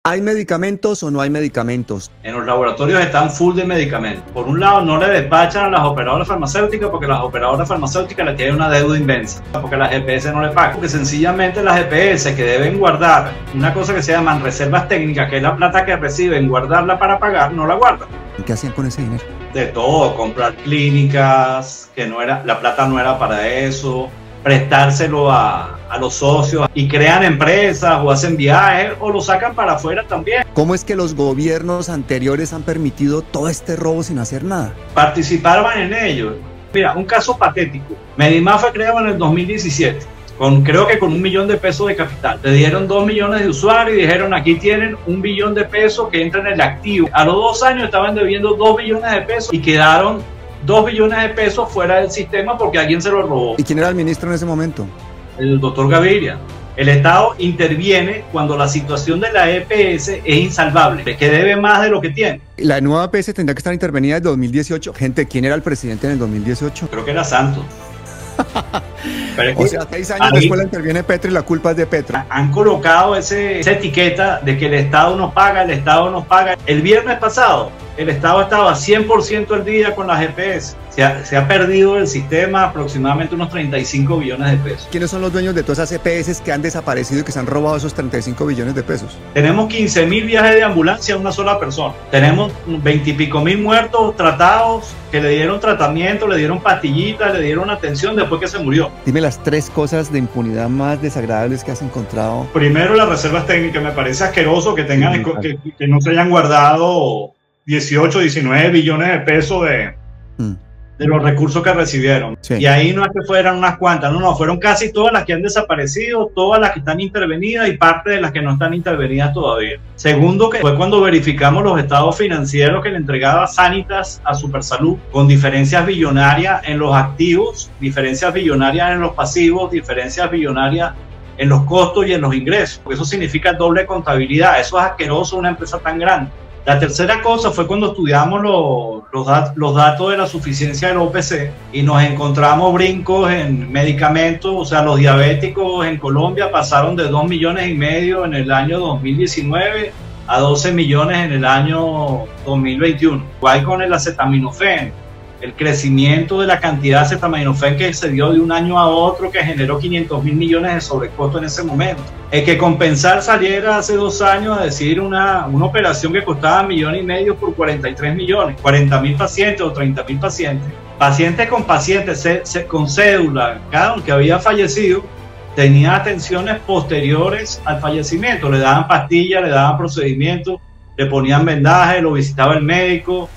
¿Hay medicamentos o no hay medicamentos? En los laboratorios están full de medicamentos. Por un lado, no le despachan a las operadoras farmacéuticas porque las operadoras farmacéuticas le tienen una deuda inmensa, porque las EPS no le pagan. Porque sencillamente las EPS que deben guardar una cosa que se llaman reservas técnicas, que es la plata que reciben, guardarla para pagar, no la guardan. ¿Qué hacían con ese dinero? De todo, comprar clínicas, que no era, la plata no era para eso, prestárselo a los socios y crean empresas o hacen viajes o lo sacan para afuera también. ¿Cómo es que los gobiernos anteriores han permitido todo este robo sin hacer nada? Participaban en ello. Mira, un caso patético. Medimás fue creado en el 2017. Creo que con $1 millón de pesos de capital. Le dieron 2 millones de usuarios y dijeron aquí tienen $1 billón de pesos que entra en el activo. A los 2 años estaban debiendo 2 billones de pesos y quedaron 2 billones de pesos fuera del sistema porque alguien se lo robó. ¿Y quién era el ministro en ese momento? El doctor Gaviria. El Estado interviene cuando la situación de la EPS es insalvable, que debe más de lo que tiene. La nueva EPS tendría que estar intervenida en 2018. Gente, ¿quién era el presidente en el 2018? Creo que era Santos. Pero o sea, 6 años después la interviene Petro y la culpa es de Petro. Han colocado esa etiqueta de que el Estado nos paga, el Estado nos paga. El viernes pasado, el Estado estaba 100% al día con las EPS. Se ha perdido el sistema aproximadamente unos 35 billones de pesos. ¿Quiénes son los dueños de todas esas EPS que han desaparecido y que se han robado esos 35 billones de pesos? Tenemos 15.000 viajes de ambulancia a una sola persona. Tenemos 20 y pico mil muertos tratados que le dieron tratamiento, le dieron pastillitas, le dieron atención después que se murió. Dime las 3 cosas de impunidad más desagradables que has encontrado. Primero, las reservas técnicas. Me parece asqueroso que tengan que no se hayan guardado 18, 19 billones de pesos de los recursos que recibieron. Sí. Y ahí no es que fueran unas cuantas, no, fueron casi todas las que han desaparecido, todas las que están intervenidas y parte de las que no están intervenidas todavía. Segundo, que fue cuando verificamos los estados financieros que le entregaba Sanitas a Supersalud, con diferencias billonarias en los activos, diferencias billonarias en los pasivos, diferencias billonarias en los costos y en los ingresos. Eso significa doble contabilidad. Eso es asqueroso una empresa tan grande. La tercera cosa fue cuando estudiamos los datos de la suficiencia del OPC y nos encontramos brincos en medicamentos. O sea, los diabéticos en Colombia pasaron de 2,5 millones en el año 2019 a 12 millones en el año 2021. Igual con el acetaminofén. El crecimiento de la cantidad de acetaminofén que se dio de un año a otro, que generó 500.000 millones de sobrecosto en ese momento. El que Compensar saliera hace 2 años a decir una operación que costaba 1,5 millones por 43 millones, 40.000 pacientes o 30.000 pacientes. Pacientes con cédula, cada uno que había fallecido, tenía atenciones posteriores al fallecimiento. Le daban pastillas, le daban procedimientos, le ponían vendajes, lo visitaba el médico,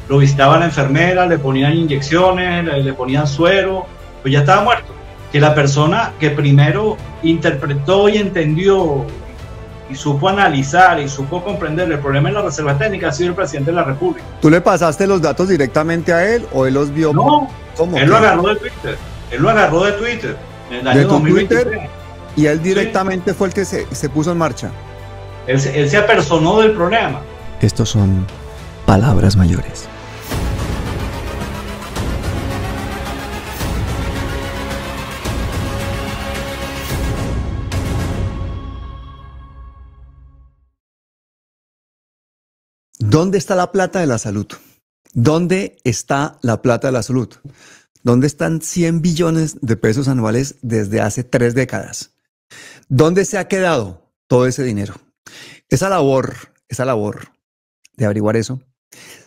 lo visitaba la enfermera, le ponían inyecciones, le ponían suero, pues ya estaba muerto. Que la persona que primero interpretó y entendió y supo analizar y supo comprender el problema en la reserva técnica ha sido el presidente de la República. ¿Tú le pasaste los datos directamente a él o él los vio? No, ¿cómo? Él lo agarró de Twitter. Él lo agarró de Twitter en el año 2023. Twitter, y él directamente fue el que se puso en marcha. Él se apersonó del problema. Estos son palabras mayores. ¿Dónde está la plata de la salud? ¿Dónde está la plata de la salud? ¿Dónde están 100 billones de pesos anuales desde hace 3 décadas? ¿Dónde se ha quedado todo ese dinero? Esa labor de averiguar eso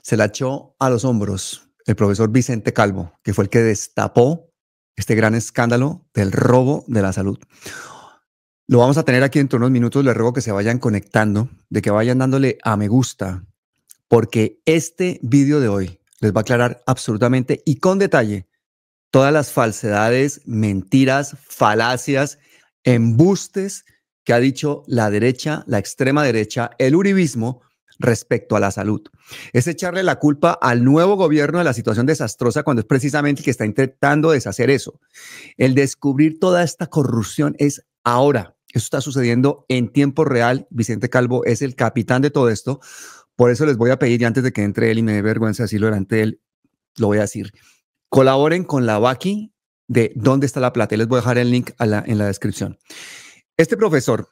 se la echó a los hombros el profesor Vicente Calvo, que fue el que destapó este gran escándalo del robo de la salud. Lo vamos a tener aquí dentro de unos minutos. Les ruego que se vayan conectando, de que vayan dándole a me gusta, porque este vídeo de hoy les va a aclarar absolutamente y con detalle todas las falsedades, mentiras, falacias, embustes que ha dicho la derecha, la extrema derecha, el uribismo respecto a la salud. Es echarle la culpa al nuevo gobierno de la situación desastrosa cuando es precisamente el que está intentando deshacer eso. El descubrir toda esta corrupción es ahora. Eso está sucediendo en tiempo real. Vicente Calvo es el capitán de todo esto. Por eso les voy a pedir, y antes de que entre él y me dé vergüenza decirlo delante de él, lo voy a decir. Colaboren con la Vaki de ¿Dónde está la plata? Les voy a dejar el link en la descripción. Este profesor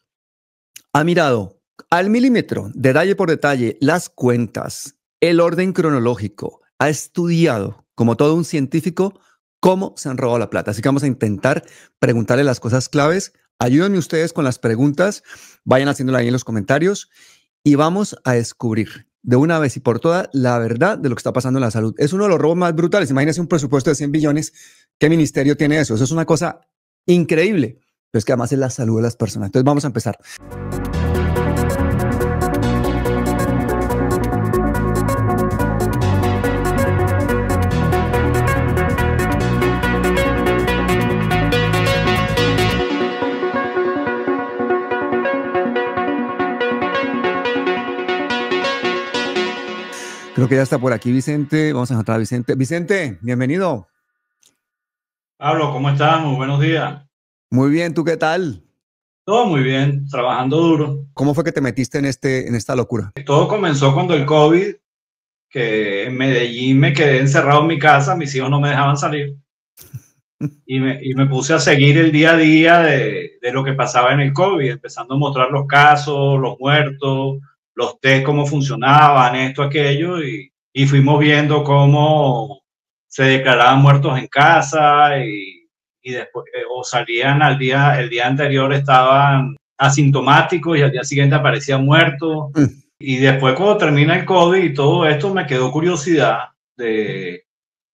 ha mirado al milímetro, detalle por detalle, las cuentas, el orden cronológico, ha estudiado como todo un científico cómo se han robado la plata. Así que vamos a intentar preguntarle las cosas claves. Ayúdenme ustedes con las preguntas, vayan haciéndolas ahí en los comentarios y vamos a descubrir de una vez y por todas la verdad de lo que está pasando en la salud. Es uno de los robos más brutales. Imagínense un presupuesto de 100 billones. ¿Qué ministerio tiene eso? Eso es una cosa increíble, pero es que además es la salud de las personas. Entonces vamos a empezar. Creo que ya está por aquí Vicente. Vamos a encontrar a Vicente. Vicente, bienvenido. Pablo, ¿cómo estás? Muy buenos días. Muy bien, ¿tú qué tal? Todo muy bien, trabajando duro. ¿Cómo fue que te metiste en esta locura? Todo comenzó cuando el COVID, que en Medellín me quedé encerrado en mi casa, mis hijos no me dejaban salir. Y me puse a seguir el día a día de lo que pasaba en el COVID, empezando a mostrar los casos, los muertos, los test, cómo funcionaban, esto, aquello, y fuimos viendo cómo se declaraban muertos en casa y después o salían el día anterior estaban asintomáticos y al día siguiente aparecían muertos. Y después cuando termina el COVID y todo esto me quedó curiosidad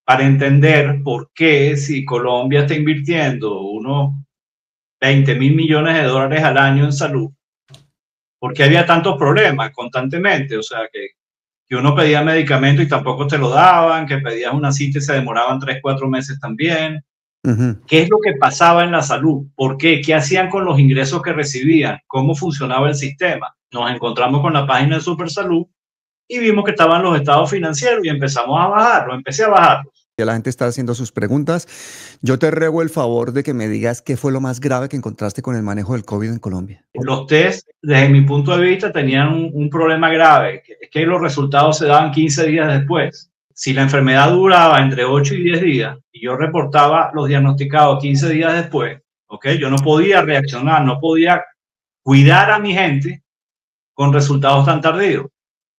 para entender por qué si Colombia está invirtiendo unos 20.000 millones de dólares al año en salud, ¿por qué había tantos problemas constantemente? O sea, que uno pedía medicamento y tampoco te lo daban, que pedías una cita y se demoraban 3, 4 meses también. ¿Qué es lo que pasaba en la salud? ¿Por qué? ¿Qué hacían con los ingresos que recibían? ¿Cómo funcionaba el sistema? Nos encontramos con la página de Supersalud y vimos que estaban los estados financieros y empezamos a bajarlos, empecé a bajarlos. Ya la gente está haciendo sus preguntas. Yo te ruego el favor de que me digas qué fue lo más grave que encontraste con el manejo del COVID en Colombia. Los test, desde mi punto de vista, tenían un problema grave, que los resultados se daban 15 días después. Si la enfermedad duraba entre 8 y 10 días y yo reportaba los diagnosticados 15 días después, ¿okay? Yo no podía reaccionar, no podía cuidar a mi gente con resultados tan tardíos.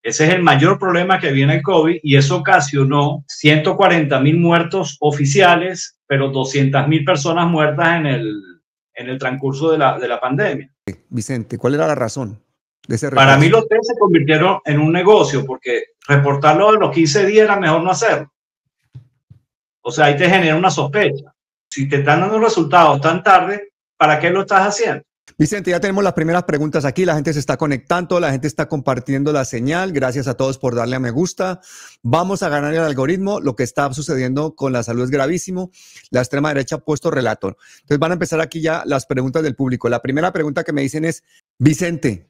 Ese es el mayor problema que viene el COVID y eso ocasionó 140.000 muertos oficiales, pero 200.000 personas muertas en el transcurso de la pandemia. Vicente, ¿cuál era la razón de ese retraso? Para mí los test se convirtieron en un negocio porque reportarlo a los 15 días era mejor no hacerlo. O sea, ahí te genera una sospecha. Si te están dando resultados tan tarde, ¿para qué lo estás haciendo? Vicente, ya tenemos las primeras preguntas aquí, la gente se está conectando, la gente está compartiendo la señal, gracias a todos por darle a me gusta. Vamos a ganar el algoritmo, lo que está sucediendo con la salud es gravísimo, la extrema derecha ha puesto relato. Entonces van a empezar aquí ya las preguntas del público. La primera pregunta que me dicen es, Vicente,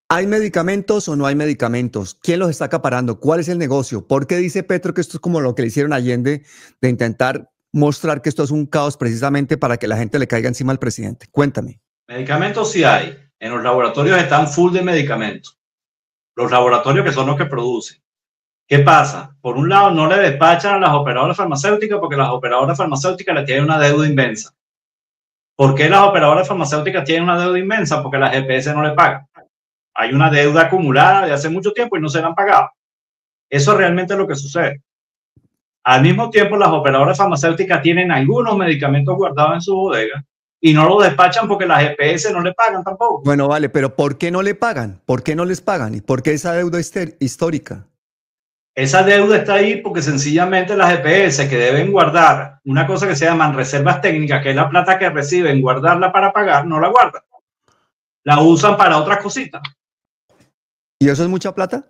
¿hay medicamentos o no hay medicamentos? ¿Quién los está acaparando? ¿Cuál es el negocio? ¿Por qué dice Petro que esto es como lo que le hicieron a Allende de intentar mostrar que esto es un caos precisamente para que la gente le caiga encima al presidente? Cuéntame. Medicamentos sí hay. En los laboratorios están full de medicamentos. Los laboratorios que son los que producen. ¿Qué pasa? Por un lado, no le despachan a las operadoras farmacéuticas porque las operadoras farmacéuticas le tienen una deuda inmensa. ¿Por qué las operadoras farmacéuticas tienen una deuda inmensa? Porque las EPS no le pagan. Hay una deuda acumulada de hace mucho tiempo y no se la han pagado. Eso es realmente lo que sucede. Al mismo tiempo, las operadoras farmacéuticas tienen algunos medicamentos guardados en su bodega y no lo despachan porque las EPS no le pagan tampoco. Bueno, vale, pero ¿por qué no le pagan? ¿Por qué no les pagan? ¿Y por qué esa deuda histórica? Esa deuda está ahí porque sencillamente las EPS que deben guardar una cosa que se llaman reservas técnicas, que es la plata que reciben, guardarla para pagar, no la guardan. La usan para otras cositas. ¿Y eso es mucha plata?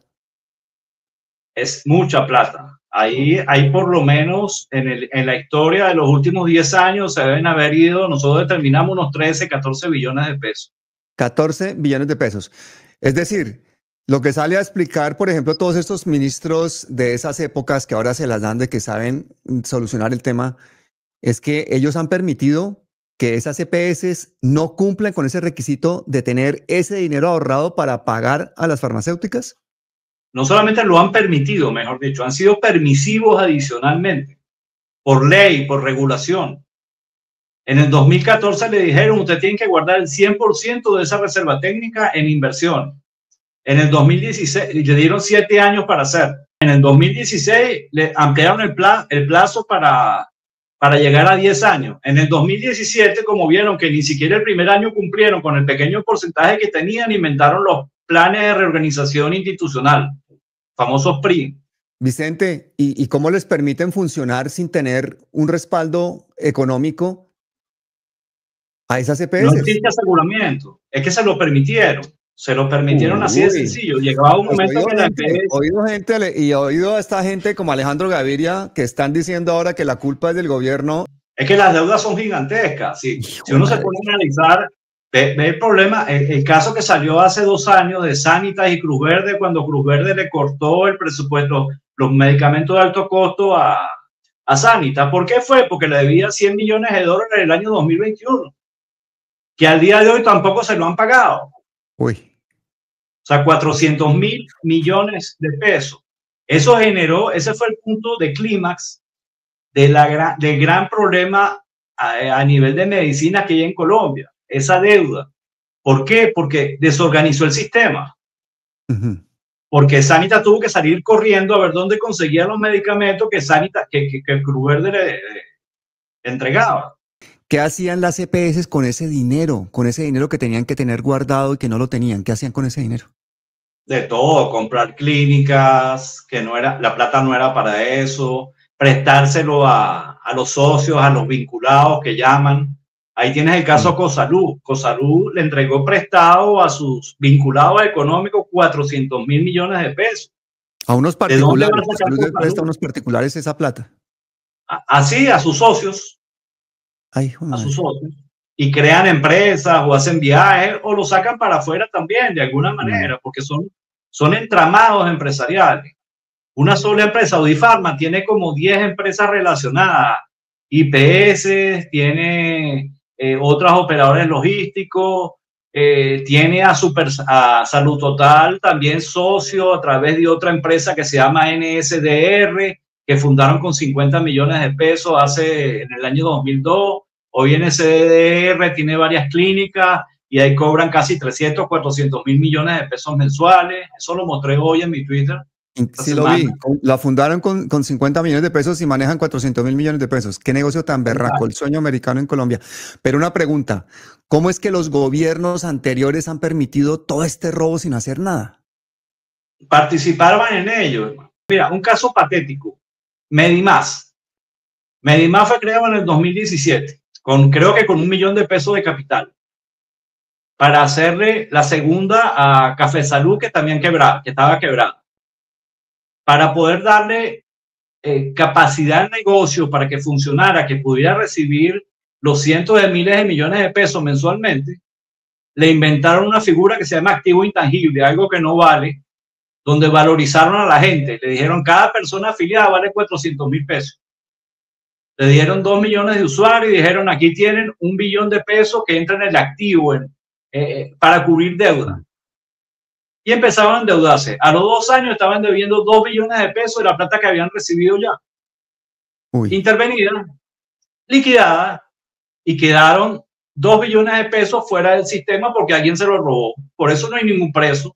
Es mucha plata. Ahí hay por lo menos en la historia de los últimos 10 años se deben haber ido, nosotros determinamos unos 13, 14 billones de pesos. 14 billones de pesos. Es decir, lo que sale a explicar, por ejemplo, todos estos ministros de esas épocas que ahora se las dan de que saben solucionar el tema, es que ellos han permitido que esas EPS no cumplan con ese requisito de tener ese dinero ahorrado para pagar a las farmacéuticas. No solamente lo han permitido, mejor dicho, han sido permisivos adicionalmente, por ley, por regulación. En el 2014 le dijeron, usted tiene que guardar el 100% de esa reserva técnica en inversión. En el 2016, le dieron 7 años para hacer. En el 2016 le ampliaron el plazo para llegar a 10 años. En el 2017, como vieron que ni siquiera el primer año cumplieron con el pequeño porcentaje que tenían, inventaron los planes de reorganización institucional, famosos PRI. Vicente, ¿y cómo les permiten funcionar sin tener un respaldo económico a esas EPS? No existe aseguramiento, es que se lo permitieron. Se lo permitieron así de sencillo. Llegaba un momento que la EPS... He oído a esta gente como Alejandro Gaviria que están diciendo ahora que la culpa es del gobierno. Es que las deudas son gigantescas. ¿Sí? Si uno se pone a analizar, ve el problema, el caso que salió hace 2 años de Sanitas y Cruz Verde, cuando Cruz Verde le cortó el presupuesto, los medicamentos de alto costo a Sanitas. ¿Por qué fue? Porque le debía $100 millones en el año 2021, que al día de hoy tampoco se lo han pagado. Uy. O sea, 400.000 millones de pesos. Eso generó, ese fue el punto de clímax del gran problema a nivel de medicina que hay en Colombia, esa deuda. ¿Por qué? Porque desorganizó el sistema. Porque Sanitas tuvo que salir corriendo a ver dónde conseguía los medicamentos que Sanitas, que el Cruz Verde le entregaba. ¿Qué hacían las EPS con ese dinero que tenían que tener guardado y que no lo tenían? ¿Qué hacían con ese dinero? De todo, comprar clínicas, que no era, la plata no era para eso, prestárselo a los socios, a los vinculados que llaman. Ahí tienes el caso Cosalud. Cosalud le entregó prestado a sus vinculados económicos 400.000 millones de pesos. A unos particulares. Cosalud le presta a unos particulares esa plata. Así, a sus socios. Ay, a sus socios, y crean empresas o hacen viajes o lo sacan para afuera también de alguna manera, porque son entramados empresariales. Una sola empresa, Audifarma, tiene como 10 empresas relacionadas, IPS, tiene otras operadores logísticos, tiene a Salud Total también socio a través de otra empresa que se llama NSDR, que fundaron con 50 millones de pesos en el año 2002. Hoy NSDR tiene varias clínicas y ahí cobran casi 300, 400.000 millones de pesos mensuales. Eso lo mostré hoy en mi Twitter. Sí, lo vi. La fundaron con 50 millones de pesos y manejan 400.000 millones de pesos. Qué negocio tan berraco, el sueño americano en Colombia. Pero una pregunta, ¿cómo es que los gobiernos anteriores han permitido todo este robo sin hacer nada? Participaban en ello. Mira, un caso patético. Medimás. Medimás fue creado en el 2017, creo que con $1 millón de pesos de capital, para hacerle la segunda a Café Salud, que también estaba quebrada, para poder darle capacidad de negocio para que funcionara, que pudiera recibir los cientos de miles de millones de pesos mensualmente. Le inventaron una figura que se llama activo intangible, algo que no vale, donde valorizaron a la gente. Le dijeron, cada persona afiliada vale 400.000 pesos. Le dieron 2 millones de usuarios y dijeron, aquí tienen $1 billón de pesos que entra en el activo para cubrir deuda. Y empezaron a endeudarse. A los 2 años estaban debiendo 2 billones de pesos de la plata que habían recibido ya. Intervenida, liquidada, y quedaron 2 billones de pesos fuera del sistema porque alguien se lo robó. Por eso no hay ningún preso.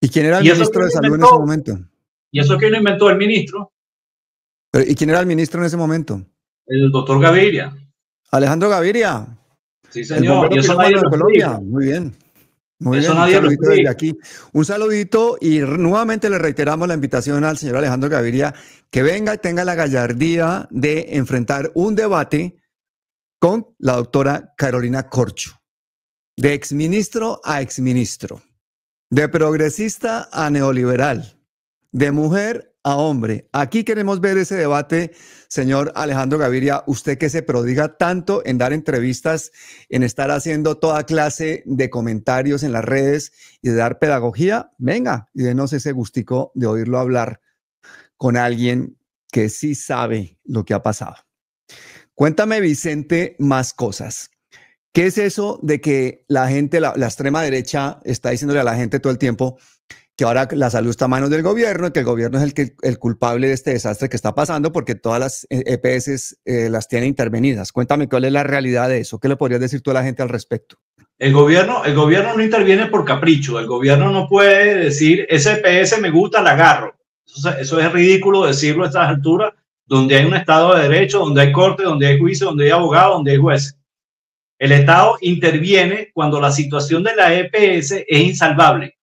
¿Y quién era el ministro de Salud en ese momento? ¿Y eso quién lo inventó? El ministro. ¿Y quién era el ministro en ese momento? El doctor Gaviria. Alejandro Gaviria. Sí, señor. Y eso nadie de Colombia. Muy bien. Muy bien. Un saludito desde aquí. Un saludito y nuevamente le reiteramos la invitación al señor Alejandro Gaviria que venga y tenga la gallardía de enfrentar un debate con la doctora Carolina Corcho. De exministro a exministro. De progresista a neoliberal. De mujer a hombre. Aquí queremos ver ese debate, señor Alejandro Gaviria, usted que se prodiga tanto en dar entrevistas, en estar haciendo toda clase de comentarios en las redes y de dar pedagogía, venga y denos ese gustico de oírlo hablar con alguien que sí sabe lo que ha pasado. Cuéntame, Vicente, más cosas. ¿Qué es eso de que la gente, la extrema derecha está diciéndole a la gente todo el tiempo que ahora la salud está a manos del gobierno y que el gobierno es el culpable de este desastre que está pasando porque todas las EPS las tiene intervenidas? Cuéntame cuál es la realidad de eso. ¿Qué le podrías decir tú a la gente al respecto? El gobierno no interviene por capricho. El gobierno no puede decir, ese EPS me gusta, la agarro. Eso es ridículo decirlo a estas alturas, donde hay un Estado de Derecho, donde hay corte, donde hay juicio, donde hay abogado, donde hay jueces. El Estado interviene cuando la situación de la EPS es insalvable.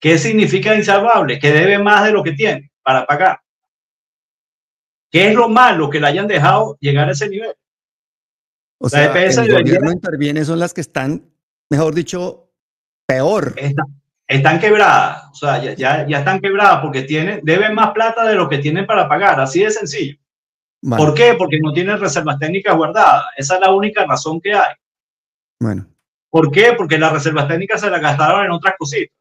¿Qué significa insalvable? Que debe más de lo que tiene para pagar. ¿Qué es lo malo que le hayan dejado llegar a ese nivel? O sea, el gobierno interviene, son las que están, mejor dicho, peor. Están quebradas, o sea, ya están quebradas porque deben más plata de lo que tienen para pagar, así de sencillo. Vale. ¿Por qué? Porque no tienen reservas técnicas guardadas. Esa es la única razón que hay. Bueno. ¿Por qué? Porque las reservas técnicas se las gastaron en otras cositas.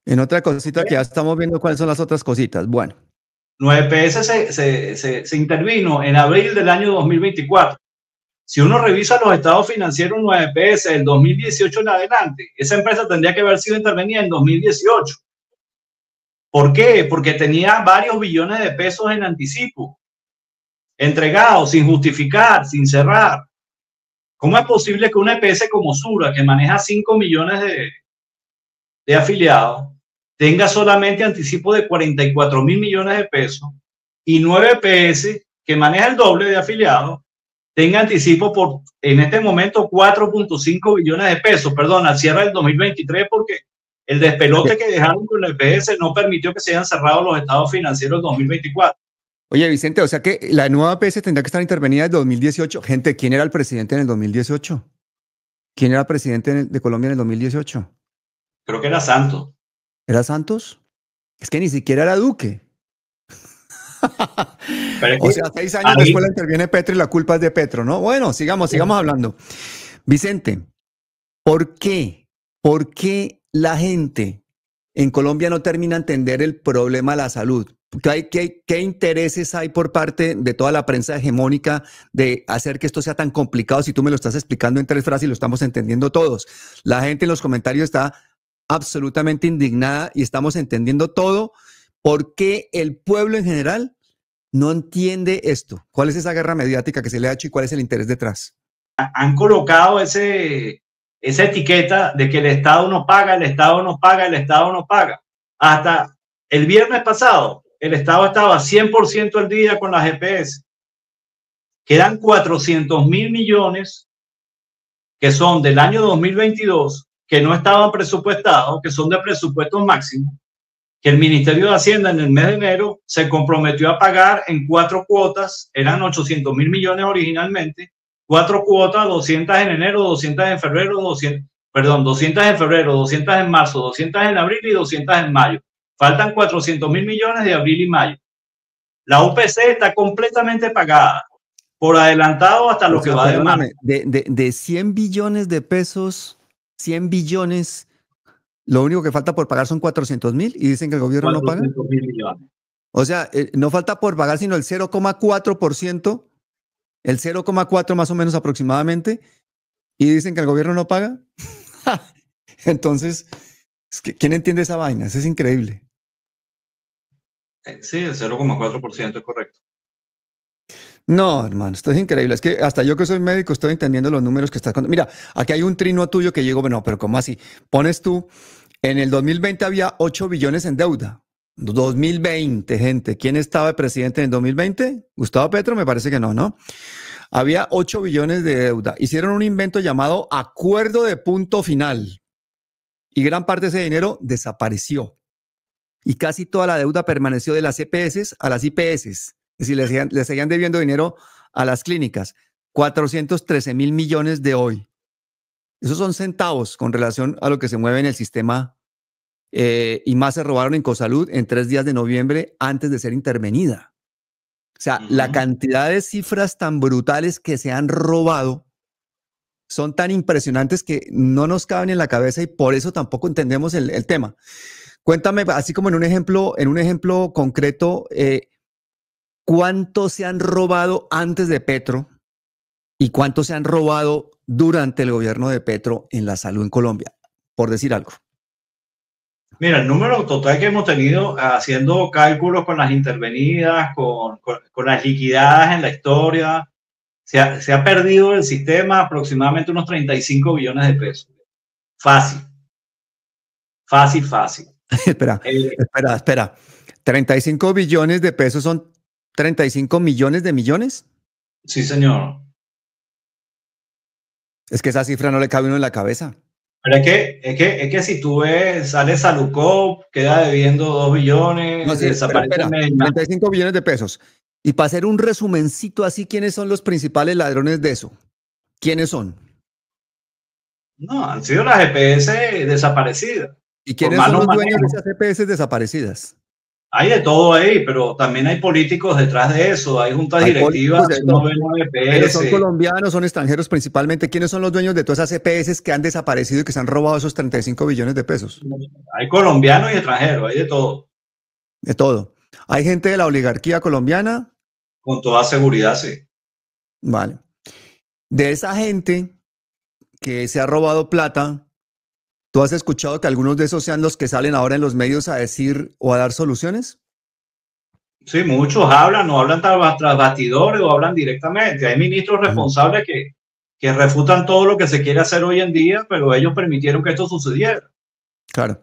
En otra cosita que ya estamos viendo cuáles son las otras cositas. Bueno. 9PS se intervino en abril del año 2024. Si uno revisa los estados financieros 9PS del 2018 en adelante, esa empresa tendría que haber sido intervenida en 2018. ¿Por qué? Porque tenía varios billones de pesos en anticipo, entregados sin justificar, sin cerrar. ¿Cómo es posible que una EPS como Sura, que maneja 5 millones de afiliados, tenga solamente anticipo de 44 mil millones de pesos y 9PS, que maneja el doble de afiliados, tenga anticipo por, en este momento, 4.5 billones de pesos, perdón, al cierre del 2023, porque el despelote que dejaron con la EPS no permitió que se hayan cerrado los estados financieros del 2024. Oye, Vicente, o sea que la nueva EPS tendrá que estar intervenida en 2018. Gente, ¿quién era el presidente en el 2018? ¿Quién era el presidente de Colombia en el 2018? Creo que era Santos. ¿Era Santos? Es que ni siquiera era Duque. O sea, 6 años después la interviene Petro y la culpa es de Petro, ¿no? Bueno, sigamos hablando. Vicente, ¿por qué la gente en Colombia no termina de entender el problema de la salud? ¿Qué intereses hay por parte de toda la prensa hegemónica de hacer que esto sea tan complicado? Si tú me lo estás explicando en 3 frases y lo estamos entendiendo todos. La gente en los comentarios está absolutamente indignada y estamos entendiendo todo. ¿Por qué el pueblo en general no entiende esto? ¿Cuál es esa guerra mediática que se le ha hecho y cuál es el interés detrás? Han colocado esa etiqueta de que el Estado no paga, el Estado no paga, el Estado no paga. Hasta el viernes pasado, el Estado estaba 100% al día con las EPS. Quedan 400.000 millones que son del año 2022, que no estaban presupuestados, que son de presupuestos máximos, que el Ministerio de Hacienda en el mes de enero se comprometió a pagar en 4 cuotas, eran 800.000 millones originalmente, 4 cuotas, 200 en enero, 200 en febrero, 200 en febrero, 200 en marzo, 200 en abril y 200 en mayo. Faltan 400.000 millones de abril y mayo. La UPC está completamente pagada, por adelantado hasta lo que va de marzo. De 100 billones de pesos, 100 billones, lo único que falta por pagar son 400.000 y dicen que el gobierno no paga. O sea, no falta por pagar sino el 0,4%, el 0,4 más o menos aproximadamente, y dicen que el gobierno no paga. Entonces, ¿quién entiende esa vaina? Eso es increíble. Sí, el 0,4% es correcto. No, hermano, esto es increíble. Es que hasta yo que soy médico estoy entendiendo los números que estás contando. Mira, aquí hay un trino tuyo que llegó, bueno, pero ¿cómo así? Pones tú, en el 2020 había 8 billones en deuda. 2020, gente. ¿Quién estaba de presidente en el 2020? Gustavo Petro, me parece que no, ¿no? Había 8 billones de deuda. Hicieron un invento llamado Acuerdo de Punto Final. Y gran parte de ese dinero desapareció. Y casi toda la deuda permaneció de las EPS a las IPS. Es decir, le seguían debiendo dinero a las clínicas. 413.000 millones de hoy. Esos son centavos con relación a lo que se mueve en el sistema. Y más se robaron en Cosalud en 3 días de noviembre antes de ser intervenida. O sea, la cantidad de cifras tan brutales que se han robado son tan impresionantes que no nos caben en la cabeza y por eso tampoco entendemos el tema. Cuéntame, así como en un ejemplo concreto, ¿cuánto se han robado antes de Petro y cuánto se han robado durante el gobierno de Petro en la salud en Colombia? Por decir algo. Mira, el número total que hemos tenido haciendo cálculos con las intervenidas, con las liquidadas en la historia, se ha perdido del sistema aproximadamente unos 35 billones de pesos. Fácil. Fácil, fácil. Espera. 35 billones de pesos son 35 millones de millones. Sí, señor. Es que esa cifra no le cabe a uno en la cabeza. Pero es que si tú ves, sale Salucop, queda debiendo 2 billones, no, sí, desaparece. Espera, 35 billones de pesos. Y para hacer un resumencito así, ¿quiénes son los principales ladrones de eso? ¿Quiénes son? No, han sido las EPS desaparecidas. ¿Y quiénes son los dueños de esas EPS desaparecidas? Hay de todo ahí, pero también hay políticos detrás de eso, hay juntas directivas, pero son colombianos, son extranjeros principalmente. ¿Quiénes son los dueños de todas esas EPS que han desaparecido y que se han robado esos 35 billones de pesos? Hay colombianos y extranjeros, hay de todo. De todo. ¿Hay gente de la oligarquía colombiana? Con toda seguridad, sí. Vale. De esa gente que se ha robado plata, ¿tú has escuchado que algunos de esos sean los que salen ahora en los medios a decir o a dar soluciones? Sí, muchos hablan, o hablan tras bastidores o hablan directamente. Hay ministros responsables que refutan todo lo que se quiere hacer hoy en día, pero ellos permitieron que esto sucediera. Claro.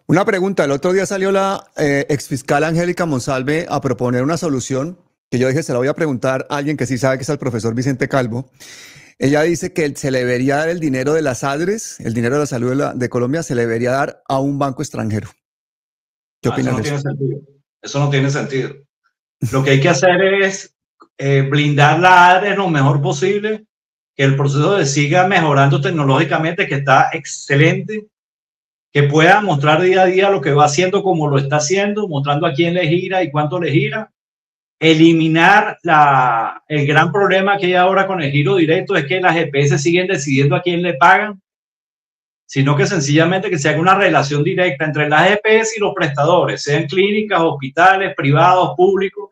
Una pregunta, el otro día salió la exfiscal Angélica Monsalve a proponer una solución que yo dije, se la voy a preguntar a alguien que sí sabe, que es el profesor Vicente Calvo. Ella dice que se le debería dar el dinero de las ADRES, el dinero de la salud de Colombia, se le debería dar a un banco extranjero. ¿Qué opinas de eso? Eso no tiene sentido. Lo que hay que hacer es blindar la ADRES lo mejor posible, que el proceso siga mejorando tecnológicamente, que está excelente, que pueda mostrar día a día lo que va haciendo, como lo está haciendo, mostrando a quién le gira y cuánto le gira. Eliminar el gran problema que hay ahora con el giro directo, es que las EPS siguen decidiendo a quién le pagan, sino que sencillamente que se haga una relación directa entre las EPS y los prestadores, sean clínicas, hospitales, privados, públicos.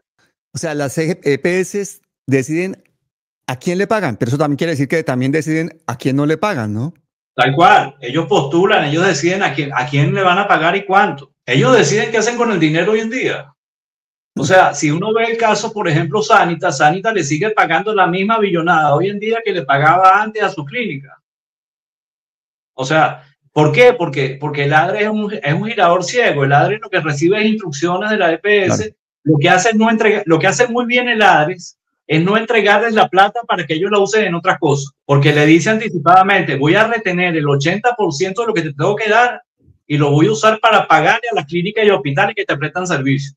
O sea, las EPS deciden a quién le pagan, pero eso también quiere decir que también deciden a quién no le pagan, ¿no? Tal cual, ellos postulan, ellos deciden a quién le van a pagar y cuánto. Ellos deciden qué hacen con el dinero hoy en día. O sea, si uno ve el caso, por ejemplo, Sanita le sigue pagando la misma billonada hoy en día que le pagaba antes a su clínica. O sea, ¿por qué? Porque el ADRE es un girador ciego. El ADRE lo que recibe es instrucciones de la EPS. Claro. Lo que hace muy bien el ADRE es no entregarles la plata para que ellos la usen en otras cosas. Porque le dice anticipadamente, voy a retener el 80% de lo que te tengo que dar y lo voy a usar para pagarle a las clínicas y hospitales que te prestan servicios.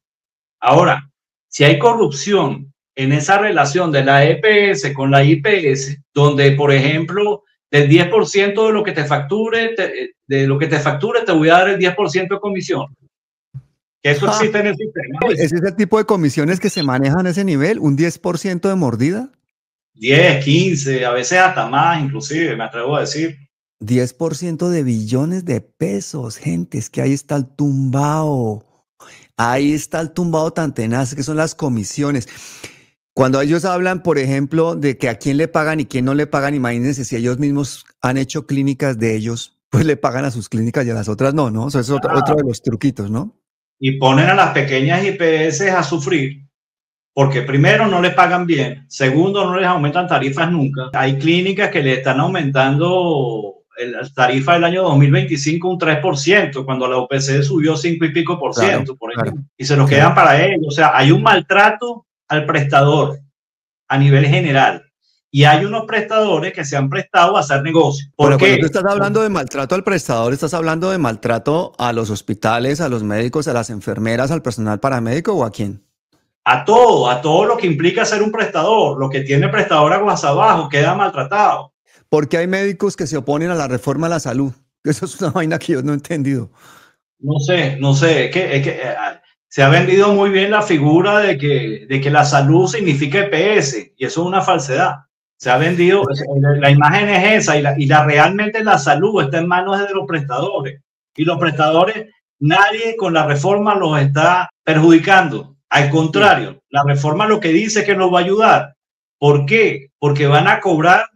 Ahora, si hay corrupción en esa relación de la EPS con la IPS, donde, por ejemplo, del 10% de lo que te facture, te voy a dar el 10% de comisión. Que eso existe en el sistema. ¿Es ese tipo de comisiones que se manejan a ese nivel? ¿Un 10% de mordida? 10, 15, a veces hasta más, inclusive, me atrevo a decir. 10% de billones de pesos, gente, es que ahí está el tumbao. Ahí está el tumbado tan tenaz, que son las comisiones. Cuando ellos hablan, por ejemplo, de que a quién le pagan y quién no le pagan, imagínense si ellos mismos han hecho clínicas de ellos, pues le pagan a sus clínicas y a las otras no, ¿no? O sea, eso es otro de los truquitos, ¿no? Y ponen a las pequeñas IPS a sufrir, porque primero no les pagan bien, segundo no les aumentan tarifas nunca. Hay clínicas que le están aumentando la tarifa del año 2025 un 3%, cuando la OPC subió 5 y pico por ciento, por ejemplo, claro. Y se los quedan para ellos. O sea, hay un maltrato al prestador a nivel general. Y hay unos prestadores que se han prestado a hacer negocio. Bueno, cuando tú estás hablando de maltrato al prestador, estás hablando de maltrato a los hospitales, a los médicos, a las enfermeras, al personal paramédico, ¿o a quién? A todo lo que implica ser un prestador. Lo que tiene prestador aguas abajo queda maltratado. Porque hay médicos que se oponen a la reforma a la salud. Eso es una vaina que yo no he entendido. No sé. Es que se ha vendido muy bien la figura de que la salud significa EPS, y eso es una falsedad. Se ha vendido, la imagen es esa, y realmente la salud está en manos de los prestadores. Y los prestadores, nadie con la reforma los está perjudicando. Al contrario, la reforma lo que dice es que los va a ayudar. ¿Por qué? Porque van a cobrar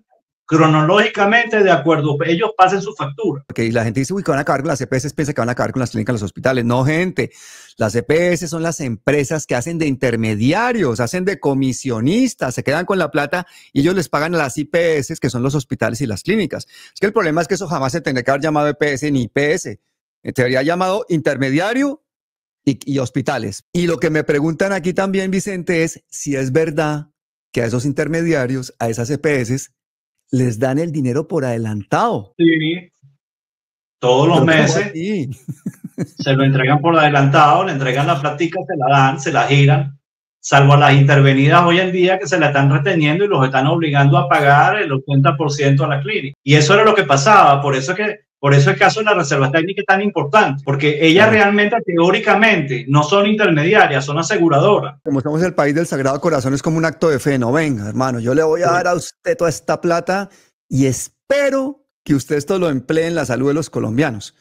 cronológicamente de acuerdo, ellos pasen su factura. Porque la gente dice, uy, que van a acabar con las EPS, piensa que van a acabar con las clínicas, los hospitales. No, gente, las EPS son las empresas que hacen de intermediarios, hacen de comisionistas, se quedan con la plata y ellos les pagan a las IPS, que son los hospitales y las clínicas. Es que el problema es que eso jamás se tendría que haber llamado EPS ni IPS. Se habría llamado intermediario y hospitales. Y lo que me preguntan aquí también, Vicente, es si es verdad que a esos intermediarios, a esas EPS, les dan el dinero por adelantado. Sí, todos los meses se lo entregan por adelantado, le entregan la plática, se la dan, se la giran, salvo a las intervenidas hoy en día que se la están reteniendo y los están obligando a pagar el 80% a la clínica. Y eso era lo que pasaba, por eso el caso de la reserva técnica es tan importante, porque ellas realmente, teóricamente, no son intermediarias, son aseguradoras. Como estamos en el país del Sagrado Corazón, es como un acto de fe, no, venga, hermano, yo le voy a dar a usted toda esta plata y espero que usted esto lo emplee en la salud de los colombianos.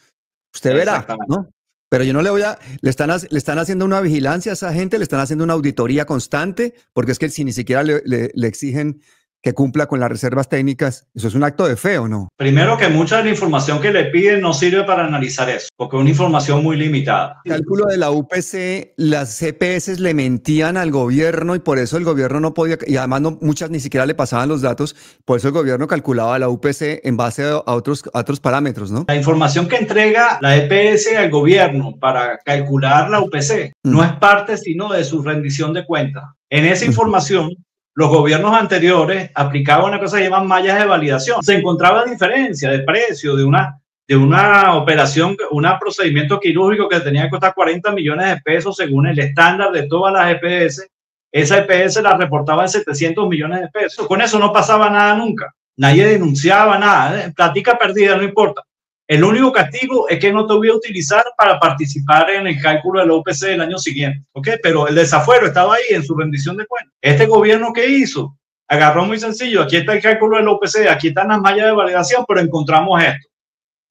Usted verá, ¿no? Pero yo no le voy a, le están haciendo una vigilancia a esa gente, le están haciendo una auditoría constante, porque es que si ni siquiera le exigen que cumpla con las reservas técnicas, ¿eso es un acto de fe o no? Primero que mucha de la información que le piden no sirve para analizar eso, porque es una información muy limitada. El cálculo de la UPC, las CPS le mentían al gobierno y por eso el gobierno no podía, y además muchas ni siquiera le pasaban los datos, por eso el gobierno calculaba la UPC en base a otros parámetros, ¿no? La información que entrega la EPS al gobierno para calcular la UPC no es parte sino de su rendición de cuentas. En esa información, los gobiernos anteriores aplicaban una cosa que llaman mallas de validación. Se encontraba diferencia de precio de una operación, un procedimiento quirúrgico que tenía que costar 40 millones de pesos según el estándar de todas las EPS. Esa EPS la reportaba en 700 millones de pesos. Con eso no pasaba nada nunca. Nadie denunciaba nada. Plática perdida, no importa. El único castigo es que no te voy a utilizar para participar en el cálculo de la UPC del año siguiente. ¿Ok? Pero el desafuero estaba ahí en su rendición de cuentas. Este gobierno, ¿qué hizo? Agarró muy sencillo. Aquí está el cálculo de la UPC, aquí están las mallas de validación, pero encontramos esto.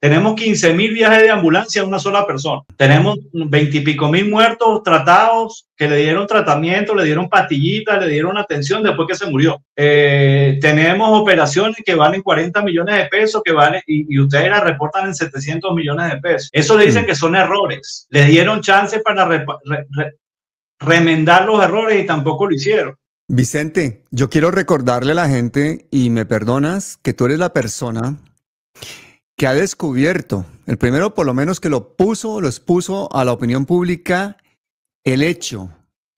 Tenemos 15.000 viajes de ambulancia a una sola persona. Tenemos 20 y pico mil muertos tratados que le dieron tratamiento, le dieron pastillitas, le dieron atención después que se murió. Tenemos operaciones que valen 40 millones de pesos que valen, y ustedes las reportan en 700 millones de pesos. Eso le dicen que son errores. Les dieron chance para remendar los errores y tampoco lo hicieron. Vicente, yo quiero recordarle a la gente, y me perdonas, que tú eres la persona que ha descubierto, el primero por lo menos que lo expuso a la opinión pública, el hecho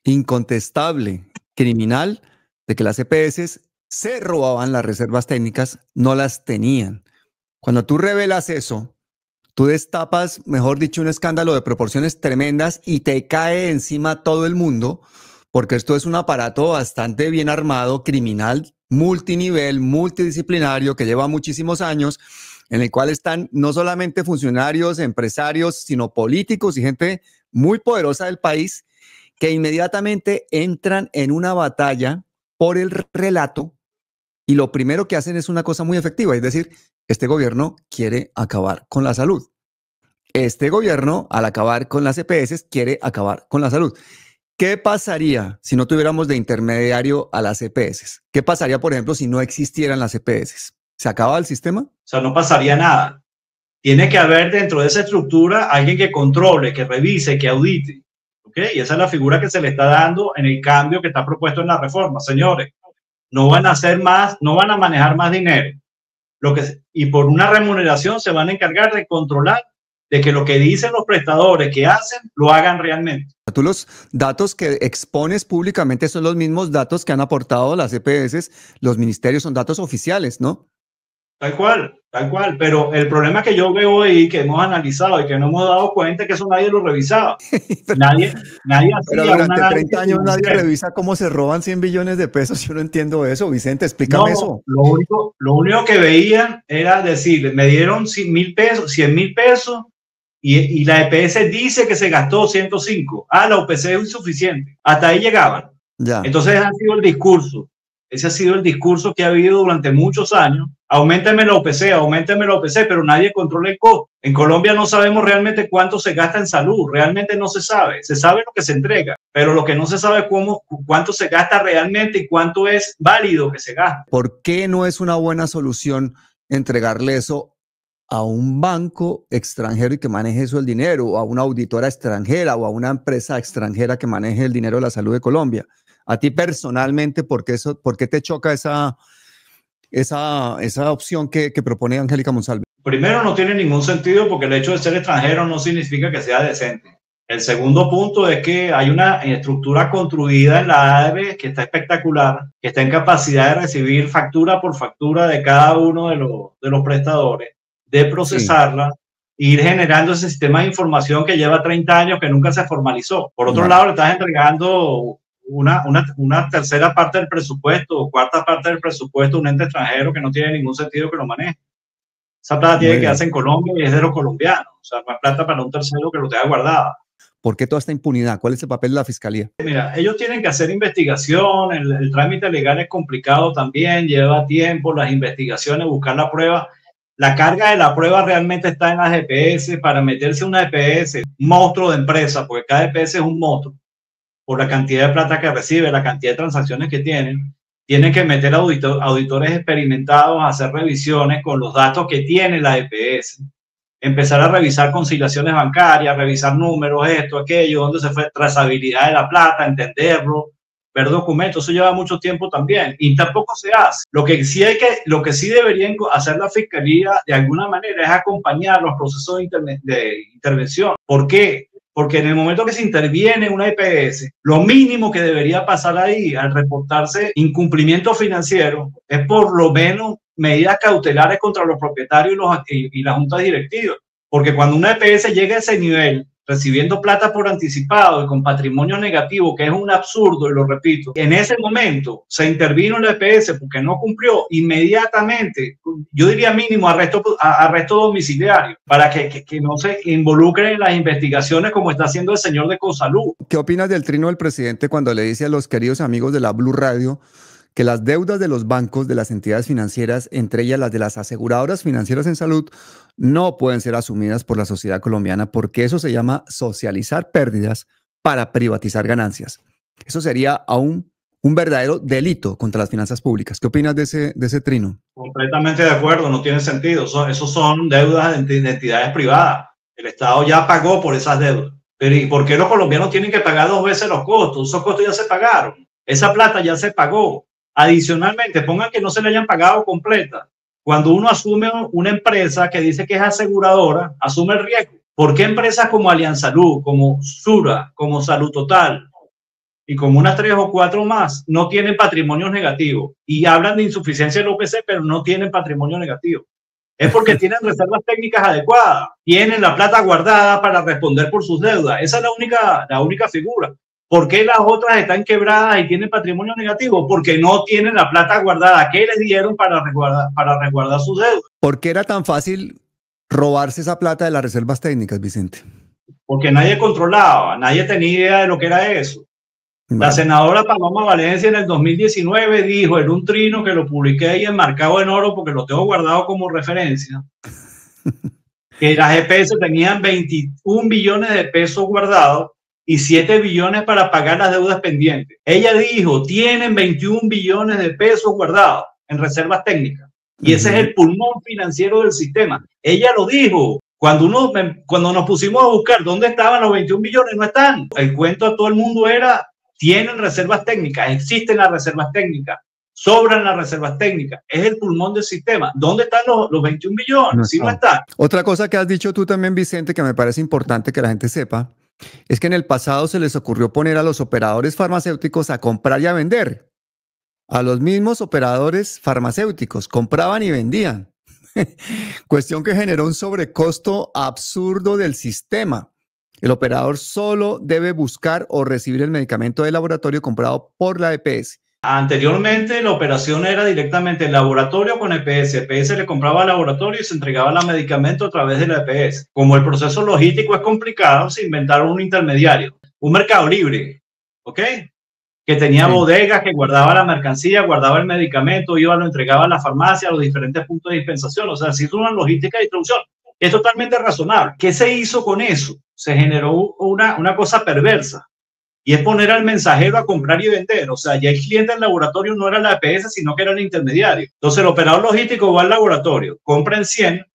incontestable, criminal, de que las EPS se robaban las reservas técnicas, no las tenían. Cuando tú revelas eso, tú destapas, mejor dicho, un escándalo de proporciones tremendas y te cae encima todo el mundo, porque esto es un aparato bastante bien armado, criminal, multinivel, multidisciplinario, que lleva muchísimos años, en el cual están no solamente funcionarios, empresarios, sino políticos y gente muy poderosa del país que inmediatamente entran en una batalla por el relato y lo primero que hacen es una cosa muy efectiva, es decir, este gobierno quiere acabar con la salud. Este gobierno, al acabar con las EPS, quiere acabar con la salud. ¿Qué pasaría si no tuviéramos de intermediario a las EPS? ¿Qué pasaría, por ejemplo, si no existieran las EPS? ¿Se acaba el sistema? O sea, no pasaría nada. Tiene que haber dentro de esa estructura alguien que controle, que revise, que audite. ¿Ok? Y esa es la figura que se le está dando en el cambio que está propuesto en la reforma. Señores, no van a hacer más, no van a manejar más dinero. Y por una remuneración se van a encargar de controlar de que lo que dicen los prestadores que hacen, lo hagan realmente. Tú los datos que expones públicamente son los mismos datos que han aportado las EPS, los ministerios, son datos oficiales, ¿no? Tal cual. Pero el problema que yo veo ahí, que hemos analizado y que no hemos dado cuenta, es que eso nadie lo revisaba. nadie pero durante 30 años nadie revisa cómo se roban 100 billones de pesos. Yo no entiendo eso. Vicente, explícame eso. Lo único que veían era decir, me dieron 100 mil pesos y la EPS dice que se gastó 105. La UPC es insuficiente. Hasta ahí llegaban. Ya. Entonces ha sido el discurso. Ese ha sido el discurso que ha habido durante muchos años. Auménteme la OPC, pero nadie controla el costo. En Colombia no sabemos realmente cuánto se gasta en salud, realmente no se sabe. Se sabe lo que se entrega, pero lo que no se sabe es cuánto se gasta realmente y cuánto es válido que se gaste. ¿Por qué no es una buena solución entregarle eso a un banco extranjero y que maneje eso el dinero, o a una auditora extranjera, o a una empresa extranjera que maneje el dinero de la salud de Colombia? A ti personalmente, ¿por qué te choca esa opción que propone Angélica Monsalve? Primero, no tiene ningún sentido porque el hecho de ser extranjero no significa que sea decente. El segundo punto es que hay una estructura construida en la ADB que está espectacular, que está en capacidad de recibir factura por factura de cada uno de los prestadores, de procesarla, sí, ir generando ese sistema de información que lleva 30 años que nunca se formalizó. Por otro lado, le estás entregando una tercera parte del presupuesto o cuarta parte del presupuesto a un ente extranjero que no tiene ningún sentido que lo maneje. Esa plata tiene que quedarse en Colombia y es de los colombianos. O sea, no es plata para un tercero que lo tenga guardada. ¿Por qué toda esta impunidad? ¿Cuál es el papel de la fiscalía? Mira, ellos tienen que hacer investigación, el trámite legal es complicado también, lleva tiempo, las investigaciones, buscar la prueba. La carga de la prueba realmente está en las EPS. Para meterse una EPS, un monstruo de empresa, porque cada EPS es un monstruo, por la cantidad de plata que recibe, la cantidad de transacciones que tienen que meter auditores experimentados a hacer revisiones con los datos que tiene la EPS, empezar a revisar conciliaciones bancarias, revisar números, esto, aquello, dónde se fue trazabilidad de la plata, entenderlo, ver documentos. Eso lleva mucho tiempo también y tampoco se hace. Lo que sí deberían hacer la fiscalía de alguna manera es acompañar los procesos de intervención. ¿Por qué? Porque en el momento que se interviene una EPS, lo mínimo que debería pasar ahí al reportarse incumplimiento financiero es por lo menos medidas cautelares contra los propietarios y las juntas directivas. Porque cuando una EPS llega a ese nivel, recibiendo plata por anticipado y con patrimonio negativo, que es un absurdo, y lo repito, en ese momento se intervino la EPS porque no cumplió, inmediatamente, yo diría mínimo arresto domiciliario, para que no se involucren en las investigaciones como está haciendo el señor de Consalud. ¿Qué opinas del trino del presidente cuando le dice a los queridos amigos de la Blue Radio que las deudas de los bancos, de las entidades financieras, entre ellas las de las aseguradoras financieras en salud, no pueden ser asumidas por la sociedad colombiana porque eso se llama socializar pérdidas para privatizar ganancias? Eso sería aún un verdadero delito contra las finanzas públicas. ¿Qué opinas de ese trino? Completamente de acuerdo, no tiene sentido. Esos son deudas de entidades privadas. El Estado ya pagó por esas deudas. Pero ¿y por qué los colombianos tienen que pagar 2 veces los costos? Esos costos ya se pagaron. Esa plata ya se pagó. Adicionalmente, pongan que no se le hayan pagado completa. Cuando uno asume una empresa que dice que es aseguradora, asume el riesgo. ¿Por qué empresas como Alianzalud, como Sura, como Salud Total y como unas 3 o 4 más no tienen patrimonios negativos? Y hablan de insuficiencia del OPC, pero no tienen patrimonio negativo. Es porque tienen reservas técnicas adecuadas, tienen la plata guardada para responder por sus deudas. Esa es la única figura. ¿Por qué las otras están quebradas y tienen patrimonio negativo? Porque no tienen la plata guardada. ¿Qué les dieron para resguardar sus deudas? ¿Por qué era tan fácil robarse esa plata de las reservas técnicas, Vicente? Porque nadie controlaba, nadie tenía idea de lo que era eso. Bueno. La senadora Paloma Valencia en el 2019 dijo en un trino que lo publiqué ahí enmarcado en oro porque lo tengo guardado como referencia, que las EPS tenían 21 billones de pesos guardados y 7 billones para pagar las deudas pendientes. Ella dijo, tienen 21 billones de pesos guardados en reservas técnicas. Y ese es el pulmón financiero del sistema. Ella lo dijo. Cuando nos pusimos a buscar dónde estaban los 21 billones, no están. El cuento a todo el mundo era, tienen reservas técnicas, existen las reservas técnicas, sobran las reservas técnicas. Es el pulmón del sistema. ¿Dónde están los 21 billones? No, sí, no están. Otra cosa que has dicho tú también, Vicente, que me parece importante que la gente sepa, es que en el pasado se les ocurrió poner a los operadores farmacéuticos a comprar y a vender. A los mismos operadores farmacéuticos compraban y vendían. Cuestión que generó un sobrecosto absurdo del sistema. El operador solo debe buscar o recibir el medicamento de laboratorio comprado por la EPS. Anteriormente la operación era directamente el laboratorio con EPS. EPS le compraba al laboratorio y se entregaba el medicamento a través de la EPS. Como el proceso logístico es complicado, se inventaron un intermediario, un mercado libre, ¿ok? Que que tenía bodegas, que guardaba la mercancía, guardaba el medicamento, lo entregaba a la farmacia, a los diferentes puntos de dispensación. O sea, se hizo una logística de distribución. Es totalmente razonable. ¿Qué se hizo con eso? Se generó una cosa perversa, y es poner al mensajero a comprar y vender. O sea, ya el cliente del laboratorio no era la EPS, sino que era el intermediario. Entonces el operador logístico va al laboratorio, compra en 100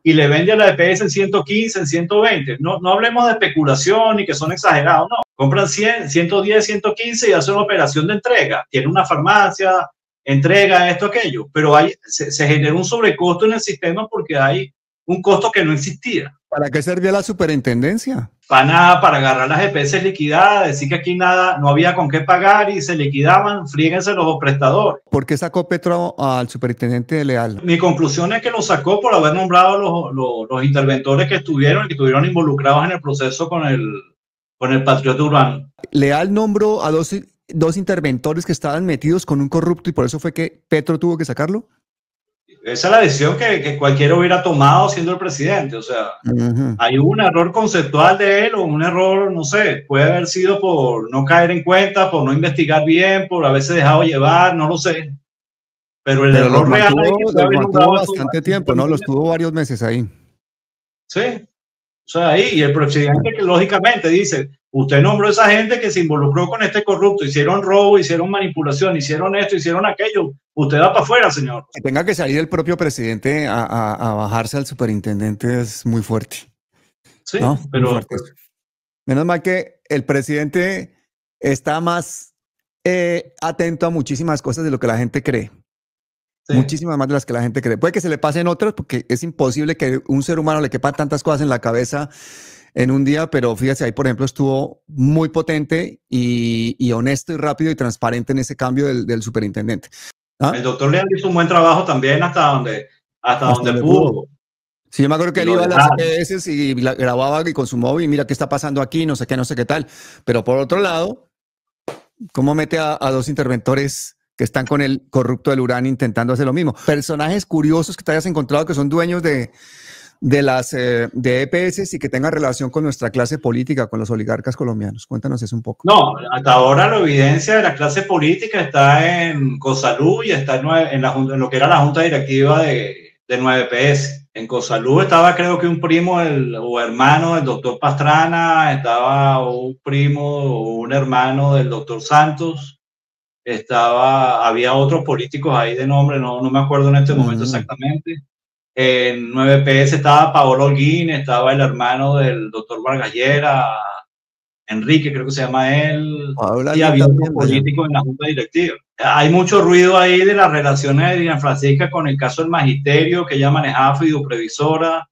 y le vende a la EPS en 115, en 120. No hablemos de especulación ni que son exagerados, no. Compran 100, 110, 115 y hace una operación de entrega. Tiene una farmacia, entrega esto, aquello. Pero se genera un sobrecosto en el sistema porque hay un costo que no existía. ¿Para qué servía la superintendencia? Para nada, para agarrar las EPS liquidadas, decir que aquí nada, no había con qué pagar y se liquidaban, fríguense los prestadores. ¿Por qué sacó Petro al superintendente de Leal? Mi conclusión es que lo sacó por haber nombrado los interventores que estuvieron involucrados en el proceso con el Patriota Urbano. Leal nombró a dos interventores que estaban metidos con un corrupto y por eso fue que Petro tuvo que sacarlo. Esa es la decisión que cualquiera hubiera tomado siendo el presidente. O sea, hay un error conceptual de él o un error, no sé, puede haber sido por no caer en cuenta, por no investigar bien, por haberse dejado llevar, no lo sé. Pero el error real es que lo mantuvo bastante tiempo, ¿no? Los tuvo varios meses ahí. Sí. O sea, ahí, y el presidente que lógicamente dice, usted nombró a esa gente que se involucró con este corrupto, hicieron robo, hicieron manipulación, hicieron esto, hicieron aquello, usted va para afuera, señor. Que tenga que salir el propio presidente a bajarse al superintendente es muy fuerte. Sí, ¿no? Pero... Menos mal que el presidente está más atento a muchísimas cosas de lo que la gente cree. Sí. Muchísimas más de las que la gente cree. Puede que se le pasen otras porque es imposible que un ser humano le quepan tantas cosas en la cabeza en un día, pero fíjese, ahí por ejemplo estuvo muy potente y honesto y rápido y transparente en ese cambio del superintendente. ¿Ah? El doctor Leal hizo un buen trabajo también hasta donde pudo. Sí, yo me acuerdo que él iba a las EPS y grababa y con su móvil, mira qué está pasando aquí, no sé qué tal. Pero por otro lado, ¿cómo mete a dos interventores que están con el corrupto del uranio intentando hacer lo mismo? Personajes curiosos que te hayas encontrado que son dueños de EPS y que tengan relación con nuestra clase política, con los oligarcas colombianos. Cuéntanos eso un poco. No, hasta ahora la evidencia de la clase política está en Cosalud y está en lo que era la junta directiva de 9EPS. En Cosalud estaba, creo que un primo o hermano del doctor Pastrana, estaba un primo o un hermano del doctor Santos. Había otros políticos ahí de nombre, no me acuerdo en este momento exactamente. En 9EPS estaba Paolo Holguín, estaba el hermano del doctor Vargas Llera, Enrique creo que se llama él, y había otros políticos en la junta directiva. Hay mucho ruido ahí de las relaciones de Diana Francisca con el caso del magisterio, que ella manejaba fiduprevisora,